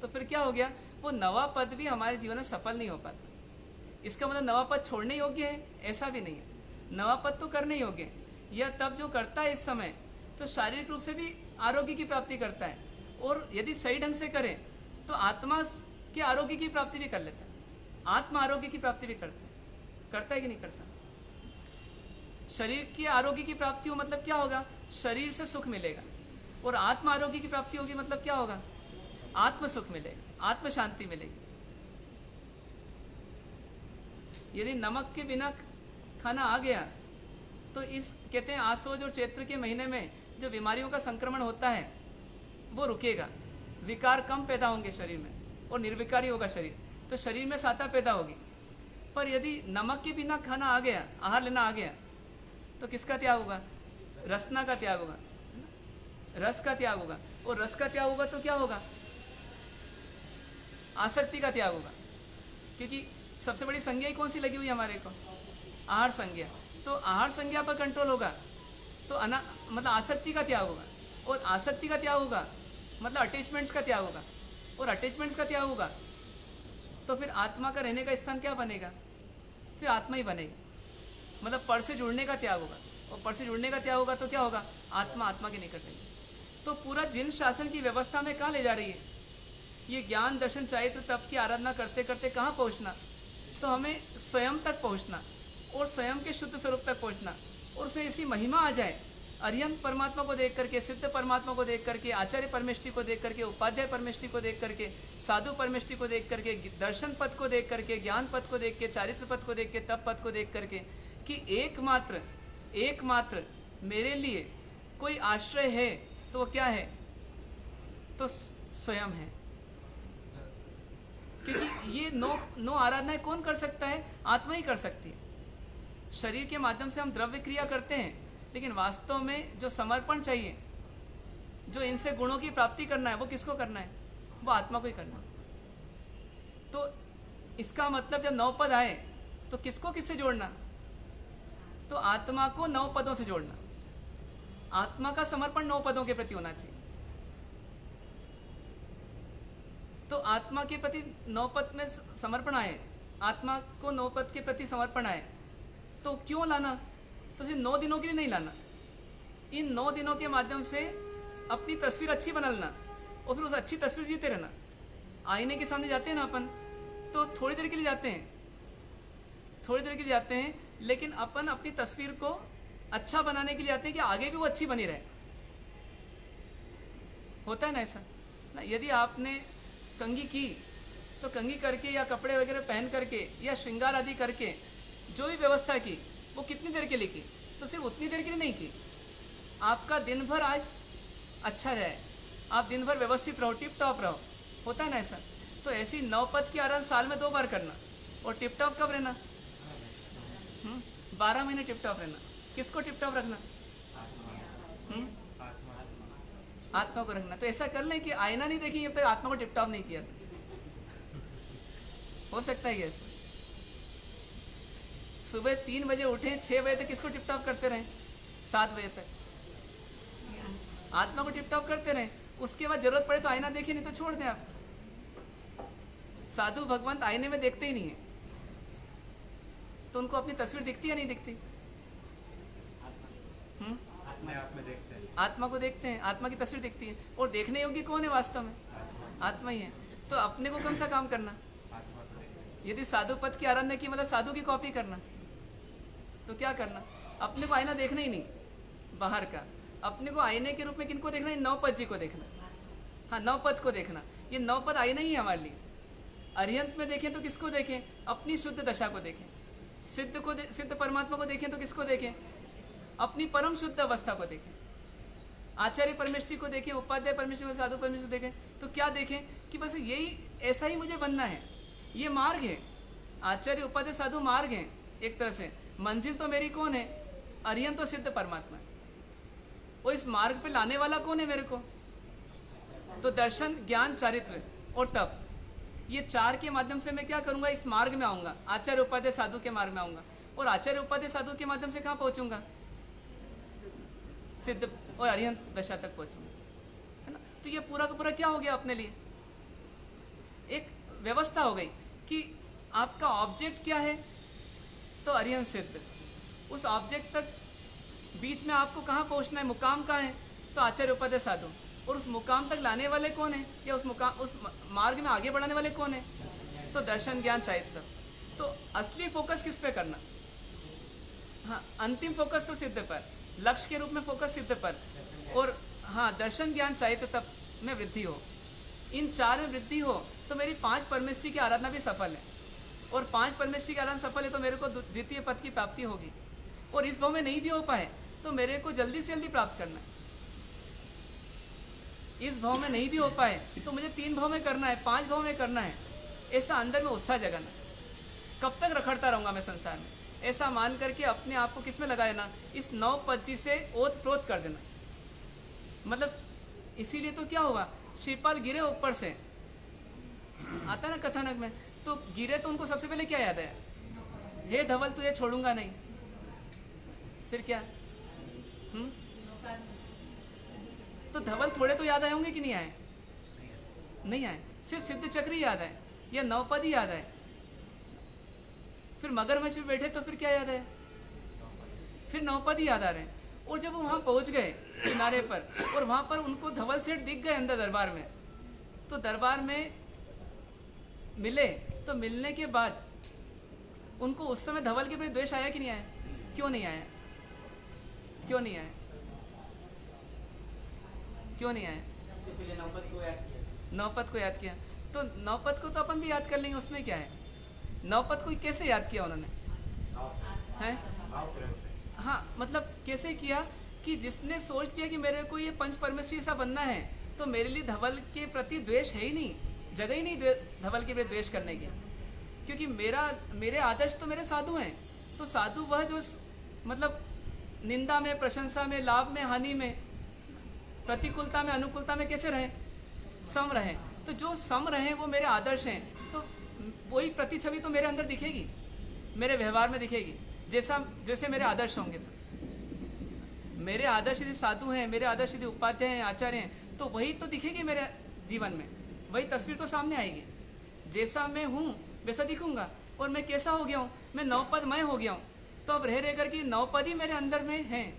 तो फिर क्या हो गया, वो 9वां पद भी हमारे जीवन में सफल नहीं हो पाता। इसका मतलब 9वां पद छोड़ने योग्य है, ऐसा भी नहीं है। 9वां पद तो करने योग्य है। यह तप जो करता है इस समय, तो शारीरिक रूप से भी आरोग्य की प्राप्ति करता है, और यदि सही ढंग से करे तो आत्मा के आरोग्य की प्राप्ति भी कर लेता है, आत्मा आरोग्य की प्राप्ति भी करता है कि नहीं करता। शरीर के आरोग्य की प्राप्ति हो मतलब क्या होगा, शरीर से सुख मिलेगा, और आत्मा आरोग्य की प्राप्ति होगी मतलब क्या होगा, आत्म सुख मिलेगा, आत्म शांति मिलेगी। यदि नमक के बिना खाना आ गया तो इस कहते हैं आसोज और चैत्र के महीने में जो बीमारियों का संक्रमण होता है वो रुकेगा, विकार कम पैदा होंगे शरीर में, और निर्विकारी होगा शरीर, तो शरीर में साता पैदा होगी। पर यदि नमक के बिना खाना आ गया, आहार लेना आ गया, तो किसका त्याग होगा, रसना का त्याग होगा, रस का त्याग होगा। और रस का त्याग होगा तो क्या होगा, आसक्ति का त्याग होगा। क्योंकि सबसे बड़ी संज्ञा ही कौन सी लगी हुई हमारे को, आहार संज्ञा। तो आहार संज्ञा पर कंट्रोल होगा तो मतलब आसक्ति का त्याग होगा, और आसक्ति का त्याग होगा मतलब अटैचमेंट्स का त्याग होगा, और अटैचमेंट्स का त्याग होगा तो फिर आत्मा का रहने का स्थान क्या बनेगा, फिर आत्मा ही बनेगा। मतलब पर से जुड़ने का त्याग होगा, और पर से जुड़ने का त्याग होगा तो क्या होगा, आत्मा आत्मा के निकट रहेगी। तो पूरा जिन शासन की व्यवस्था में कहाँ ले जा रही है, ये ज्ञान, दर्शन, चारित्र, तप की आराधना करते करते कहाँ पहुँचना, तो हमें स्वयं तक पहुँचना, और स्वयं के शुद्ध स्वरूप तक पहुँचना, और उसमें ऐसी महिमा आ जाए, अरिहंत परमात्मा को देख करके, सिद्ध परमात्मा को देख करके, आचार्य परमेष्ठी को देख करके, उपाध्याय परमेष्ठी को देख करके, साधु परमेष्ठी को देख करके, दर्शन पद को देख करके, ज्ञान पद को देख के, चारित्र पद को देख के, तप पद को देख करके, कि एकमात्र एकमात्र मेरे लिए कोई आश्रय है तो वो क्या है? तो स्वयं है। क्योंकि ये नौ आराधनाएं कौन कर सकता है? आत्मा ही कर सकती है। शरीर के माध्यम से हम द्रव्य क्रिया करते हैं, लेकिन वास्तव में जो समर्पण चाहिए, जो इनसे गुणों की प्राप्ति करना है, वो किसको करना है? वो आत्मा को ही करना है। तो इसका मतलब जब 9 पद आए तो किसको किससे जोड़ना? तो आत्मा को 9 पदों से जोड़ना। आत्मा का समर्पण 9 पदों के प्रति होना चाहिए। तो आत्मा के प्रति 9 पद में समर्पण आए, आत्मा को 9 पद के प्रति समर्पण आए, तो क्यों लाना? तो सिर्फ 9 दिनों के लिए नहीं लाना। इन 9 दिनों के माध्यम से अपनी तस्वीर अच्छी बना लेना और फिर उस अच्छी तस्वीर जीते रहना। आईने के सामने जाते हैं ना अपन, तो थोड़ी देर के लिए जाते हैं, थोड़ी देर के लिए जाते हैं, लेकिन अपन अपनी तस्वीर को अच्छा बनाने के लिए आते हैं कि आगे भी वो अच्छी बनी रहे। होता है ना ऐसा ना? यदि आपने कंघी की तो कंघी करके या कपड़े वगैरह पहन करके या श्रृंगार आदि करके जो भी व्यवस्था की, वो कितनी देर के लिए की? तो सिर्फ उतनी देर के लिए नहीं की। आपका दिन भर आज अच्छा रहे, आप दिन भर व्यवस्थित रहो, टिप टॉप रहो। होता है ना ऐसा? तो ऐसी 9 पद की आराधना साल में 2 बार करना। और टिप टॉप कब रहना? 12 महीने टिप टॉप रहना। किसको टिप टॉप रखना? आत्मा को रखना। तो ऐसा कर लें कि आईना नहीं देखेंगे जब तक आत्मा को टिप टॉप नहीं किया था। हो सकता है ऐसा? सुबह 3 बजे उठे, 6 बजे तक किसको टिप टॉप करते रहें? 7 बजे तक आत्मा को टिप टॉप करते रहें। उसके बाद जरूरत पड़े तो आईना देखें, नहीं तो छोड़ दें आप। साधु भगवंत आईने में देखते ही नहीं है, तो उनको अपनी तस्वीर दिखती है नहीं दिखती? आप में देखते हैं, आत्मा को देखते हैं, आत्मा की तस्वीर दिखती है। और देखने योग्य कौन है वास्तव में? आत्मा ही है। तो अपने को कौन सा काम करना? यदि साधु पद की आराधना की मतलब साधु की कॉपी करना, तो क्या करना? अपने को आईना देखना ही नहीं बाहर का। अपने को आईने के रूप में किनको देखना है? 9 पद जी को देखना। हाँ, 9 पद को देखना। ये 9 पद आईना ही है हमारे लिए। अरिहंत में देखें तो किसको देखें? अपनी शुद्ध दशा को देखें। सिद्ध परमात्मा को देखें तो किसको देखें? अपनी परम शुद्ध अवस्था को देखें। आचार्य परमेश्वरी को देखें, उपाध्याय परमेश्वरी को, साधु परमेश्वरी को देखें, तो क्या देखें? कि बस यही, ऐसा ही मुझे बनना है। ये मार्ग है। आचार्य उपाध्याय साधु मार्ग है एक तरह से। मंजिल तो मेरी कौन है? अरिहंत तो सिद्ध परमात्मा है। वो इस मार्ग पे लाने वाला कौन है मेरे को? तो दर्शन, ज्ञान, चारित्र्य और तप, ये 4 के माध्यम से मैं क्या करूंगा? इस मार्ग में आऊंगा। आचार्य उपाध्याय साधु के मार्ग में आऊंगा। और आचार्य उपाध्याय साधु के माध्यम से कहाँ पहुंचूंगा? सिद्ध और अरिहंत दशा तक पहुंचूंगा, है ना? तो ये पूरा का पूरा क्या हो गया? अपने लिए एक व्यवस्था हो गई कि आपका ऑब्जेक्ट क्या है? तो अरिहंत सिद्ध। उस ऑब्जेक्ट तक बीच में आपको कहाँ पहुंचना है? मुकाम कहाँ है? तो आचार्य उपाध्याय साधु। और उस मुकाम तक लाने वाले कौन है? या उस मार्ग में आगे बढ़ाने वाले कौन है? तो दर्शन, ज्ञान, चारित्र्य। तो असली फोकस किस पे करना? हाँ, अंतिम फोकस तो सिद्ध पर, लक्ष्य के रूप में फोकस सिद्ध पर। और हाँ, दर्शन, ज्ञान, चारित्र्य तप में वृद्धि हो। इन 4 में वृद्धि हो तो मेरी 5 परमेष्ठी की आराधना भी सफल है। और 5 परमेष्ठी की आराधना सफल है तो मेरे को द्वितीय पद की प्राप्ति होगी। और इस भाव में नहीं भी हो पाए तो मेरे को जल्दी से जल्दी प्राप्त करना है। इस भाव में नहीं भी हो पाए तो मुझे 3 भाव में करना है, 5 भाव में करना है। ऐसा अंदर में उत्साह जगाना। कब तक रखड़ता रहूँगा मैं संसार में? ऐसा मान करके अपने आप को किस में लगा देना? इस 9 पद जी से ओत प्रोत कर देना। मतलब इसीलिए तो क्या हुआ? श्रीपाल गिरे ऊपर से, आता ना कथानक में, तो गिरे तो उनको सबसे पहले क्या याद आया? हे धवल तुझे छोड़ूंगा नहीं। फिर क्या? तो धवल थोड़े तो याद आए होंगे कि नहीं आए? नहीं आए। सिर्फ सिद्ध चक्री याद आए या 9 पद ही याद आए। फिर मगरमच्छ में बैठे तो फिर क्या याद है? फिर 9 पद ही याद आ रहे हैं। और जब वो वहाँ पहुँच गए किनारे पर और वहाँ पर उनको धवल सेठ दिख गए अंदर दरबार में, तो दरबार में मिले। तो मिलने के बाद उनको उस समय धवल के प्रति द्वेष आया कि नहीं आया? क्यों नहीं आया? क्यों नहीं आया? क्यों नहीं आया? नौपद को याद किया। तो नौपद को तो अपन भी याद कर लेंगे, उसमें क्या है? नौपद को कैसे याद किया उन्होंने? हैं? हाँ, मतलब कैसे किया कि जिसने सोच लिया कि मेरे को ये पंच परमेश्वरी सा बनना है, तो मेरे लिए धवल के प्रति द्वेष है ही नहीं, जगह ही नहीं धवल के प्रति द्वेष करने की, क्योंकि मेरे आदर्श तो मेरे साधु हैं। तो साधु वह जो मतलब निंदा में, प्रशंसा में, लाभ में, हानि में, प्रतिकूलता में, अनुकूलता में कैसे रहें, सम रहें। तो जो सम रहें वो मेरे आदर्श हैं, तो वही प्रतिछवि तो मेरे अंदर दिखेगी, मेरे व्यवहार में दिखेगी, जैसे मेरे आदर्श होंगे। तो मेरे आदर्श यदि साधु हैं, मेरे आदर्श यदि उपाध्याय हैं, आचार्य हैं, तो वही तो दिखेगी मेरे जीवन में, वही तस्वीर तो सामने आएगी। जैसा मैं हूँ वैसा दिखूंगा। और मैं कैसा हो गया हूँ, मैं नवपदमय हो गया हूँ। तो अब रह कर कि नवपद ही मेरे अंदर में है,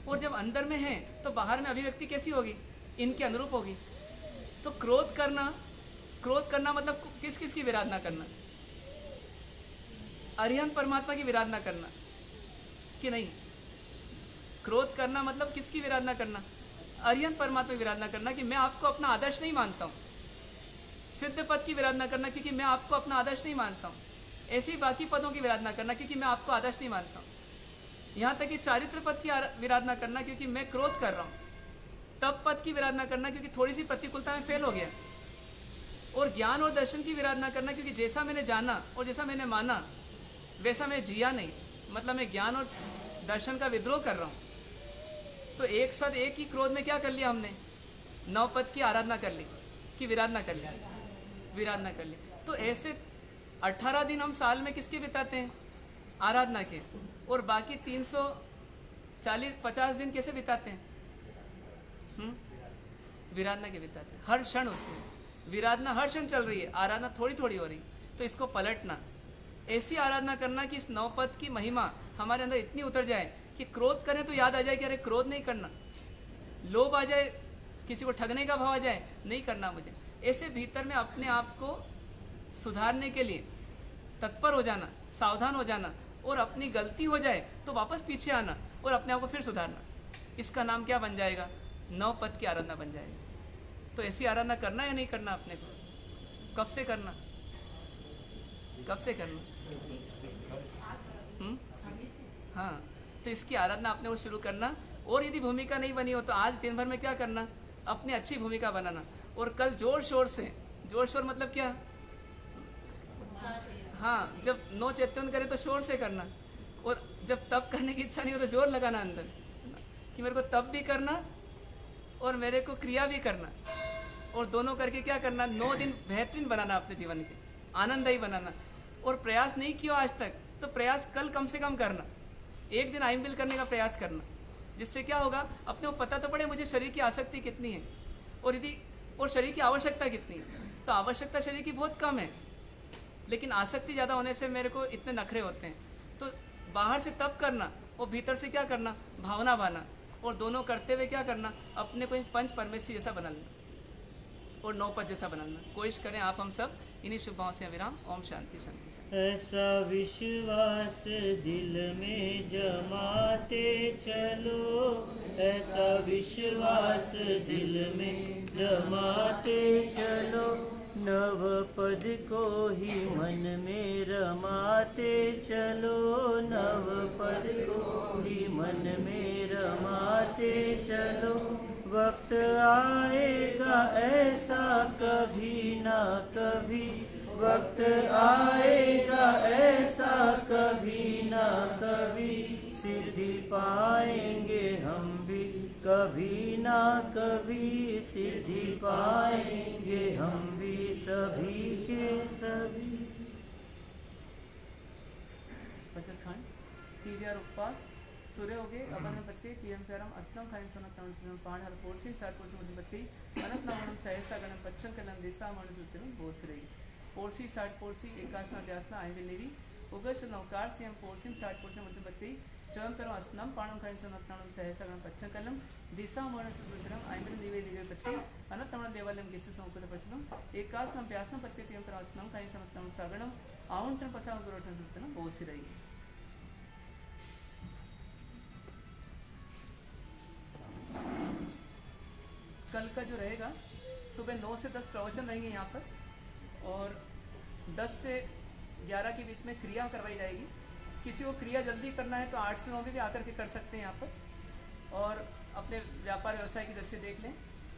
और जब अंदर में है तो बाहर में अभिव्यक्ति कैसी होगी, इनके अनुरूप होगी। तो क्रोध करना मतलब किस किस की विराधना करना, अरिहंत परमात्मा की विराधना करना कि नहीं। क्रोध करना मतलब किसकी विराधना करना, अरिहंत परमात्मा की विराधना करना कि मैं आपको अपना आदर्श नहीं मानता हूँ। सिद्ध पद की विराधना करना क्योंकि मैं आपको अपना आदर्श नहीं मानता हूँ। ऐसे ही बाकी पदों की विराधना करना क्योंकि मैं आपको आदर्श नहीं मानता हूँ। यहाँ तक कि चारित्र पद की विराधना करना क्योंकि मैं क्रोध कर रहा हूँ। तप पद की विराधना करना क्योंकि थोड़ी सी प्रतिकूलता में फेल हो गया। और ज्ञान और दर्शन की विराधना करना क्योंकि जैसा मैंने जाना और जैसा मैंने माना वैसा मैं जिया नहीं, मतलब मैं ज्ञान और दर्शन का विद्रोह कर रहा हूँ। तो एक साथ एक ही क्रोध में क्या कर लिया हमने, नवपद की आराधना कर ली, कि विराधना कर ली। तो ऐसे 18 दिन हम साल में किसके बिताते हैं, आराधना के, और बाकी 340-50 दिन कैसे बिताते हैं, विराधना के बिताते हैं। हर क्षण उसमें विराधना हर क्षण चल रही है, आराधना थोड़ी थोड़ी हो रही। तो इसको पलटना, ऐसी आराधना करना कि इस नवपद की महिमा हमारे अंदर इतनी उतर जाए कि क्रोध करें तो याद आ जाए कि अरे क्रोध नहीं करना, लोभ आ जाए, किसी को ठगने का भाव आ जाए, नहीं करना मुझे। ऐसे भीतर में अपने आप को सुधारने के लिए तत्पर हो जाना, सावधान हो जाना, और अपनी गलती हो जाए तो वापस पीछे आना और अपने आप को फिर सुधारना। इसका नाम क्या बन जाएगा, नवपद की आराधना बन जाएगी। तो ऐसी आराधना करना या नहीं करना अपने को, कब से करना, हाँ। तो इसकी आराधना अपने को शुरू करना। और यदि भूमिका नहीं बनी हो तो आज दिन भर में क्या करना, अपनी अच्छी भूमिका बनाना। और कल जोर शोर मतलब क्या, हाँ, जब नो चैतन्य करे तो शोर से करना, और जब तप करने की इच्छा नहीं हो तो जोर लगाना अंदर कि मेरे को तप भी करना और मेरे को क्रिया भी करना, और दोनों करके क्या करना, 9 दिन बेहतरीन बनाना, अपने जीवन के आनंददायी बनाना। और प्रयास नहीं किया आज तक तो प्रयास कल कम से कम करना, एक दिन आइम बिल करने का प्रयास करना, जिससे क्या होगा, अपने को पता तो पड़े मुझे शरीर की आसक्ति कितनी है, और शरीर की आवश्यकता कितनी है। तो आवश्यकता शरीर की बहुत कम है, लेकिन आसक्ति ज़्यादा होने से मेरे को इतने नखरे होते हैं। तो बाहर से तप करना और भीतर से क्या करना, भावना बाना, और दोनों करते हुए क्या करना, अपने को पंच परमेश्वरी जैसा बना लेना और नवपद जैसा बनाना। कोशिश करें आप हम सब। इन्हीं शुभ भावों से विराम। ओम शांति शांति। ऐसा विश्वास दिल में जमाते चलो, ऐसा विश्वास दिल में जमाते चलो, नवपद को ही मन में रमाते चलो, नवपद को ही मन में रमाते चलो। वक्त आएगा ऐसा कभी ना कभी, वक्त आएगा ऐसा कभी ना कभी, सिद्धि पाएंगे हम भी कभी ना कभी, सिद्धि पाएंगे हम भी सभी के सभी। बचतखंड तीव्यार उपवास सूर्य हो गए, अपन में बच गई, तीयम प्यारम अस्लम खाइन सोनक तमन सुनम पाण हर पोर्सिन साठ पोर्सिन मुझे बच गई, अनंत नामनम सहसा गणम पच्चम कलम दिशा मनु सुतिरम बोस रही। पोर्सी 60 पोर्सी एकासना व्यासना आई बिलेरी उगस नौकार से हम पोर्सिन 60 पोर्सिन मुझे बच गई, चम करो अस्लम पाणम खाइन सोनक तमन सहसा गणम पच्चम कलम दिशा मनु सुतिरम आई बिल निवे निवे बच गई, अनंत नामनम देवालयम गिस्से संकुल पचनम एकासना व्यासना बच गई, तीयम करो अस्लम खाइन सोनक तमन सागणम आउंटन पसा गुरोटन सुतिरम बोस रही। कल का जो रहेगा सुबह 9 से 10 प्रवचन रहेंगे यहाँ पर, और 10 से 11 के बीच में क्रिया करवाई जाएगी। किसी को क्रिया जल्दी करना है तो 8 से 9 में भी आकर के कर सकते हैं यहाँ पर, और अपने व्यापार व्यवसाय की दृष्टि देख लें।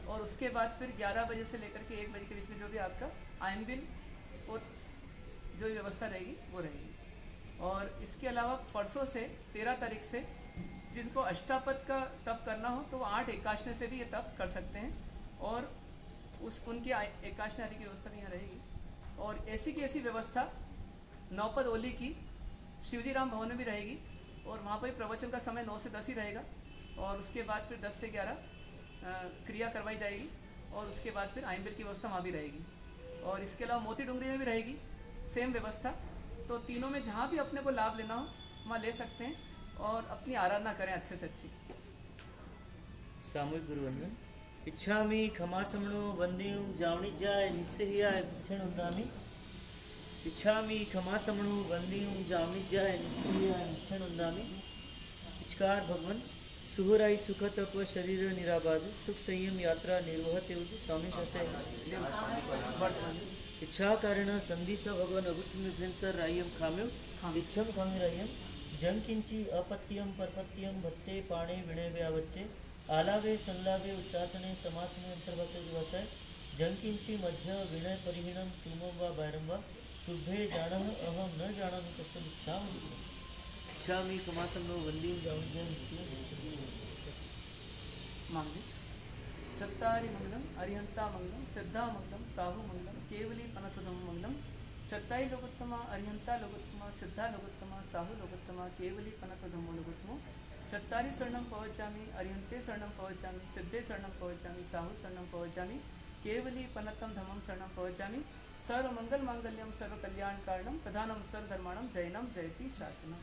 और उसके बाद फिर 11 बजे से लेकर के 1 बजे के बीच में जो भी आपका आयन और जो व्यवस्था रहेगी वो रहेगी। और इसके अलावा परसों से 13 तारीख से जिनको अष्टापद का तप करना हो तो वो 8 एकाशने से भी ये तप कर सकते हैं, और उनकी एकाशने आदि की व्यवस्था भी यहाँ रहेगी। और ऐसी की ऐसी व्यवस्था नौपद ओली की शिवजी राम भवन में भी रहेगी, और वहाँ पर प्रवचन का समय 9 से 10 ही रहेगा, और उसके बाद फिर 10 से 11 क्रिया करवाई जाएगी, और उसके बाद फिर आइम्बिल की व्यवस्था वहाँ भी रहेगी। और इसके अलावा मोती डूंगरी में भी रहेगी सेम व्यवस्था। तो तीनों में जहाँ भी अपने को लाभ लेना हो वहाँ ले सकते हैं, और अपनी आराधना करें अच्छे से अच्छी। सामूहिक गुरुवंदन। इच्छामि खमासमणो वंदेयु जावणिज्याय निस्सह्याय क्षणुन्दामि। इच्छामि खमासमणो वंदेयु जावणिज्याय निस्सह्याय क्षणुन्दामि। इचकार भगवान सुहराई सुख तप शरीर निराबाद सुख संयम यात्रा निर्वहते उद स्वामी शसे इच्छा कारण संधि स भगवान अभुतमिभ्यंतर रायम खाम्यो इच्छम खामिरायम जं किंची अपत्यम परपत्यम भत्ते पाणे विणय व्यावच्चे आलावे संलावे उच्चासने समासने अंतर्भते दिवसाय जं किंची मध्य विनय परिहीणम सुमम वा बैरम वा तुभ्ये जानः अहम न जानामि तस्म इच्छामि खमासमनो वंदेयु जावणिज्याय मांगे चत्तारि मंगलम अरिहंता मंगलम सिद्धा मंगलम साहु मंगलम केवली पनतदम मंगलम। चत्ताई लोकोत्तमा अरिहंता लोकोत्तमा सिद्धा लोकोत्तमा साहु लोकोत्तमा केवली पनतदमो लोकोत्तमो। चत्तारि शरणं पवचामि अरिहंते शरणं पवचामि सिद्धे शरणं पवचामि साहु शरणं पवचामि केवली पनतम धमम शरणं पवचामि। सर्व मंगल मांगल्यम सर्व कल्याण कारणम प्रधानम सर्व धर्माणम जैनम जयति शासनम।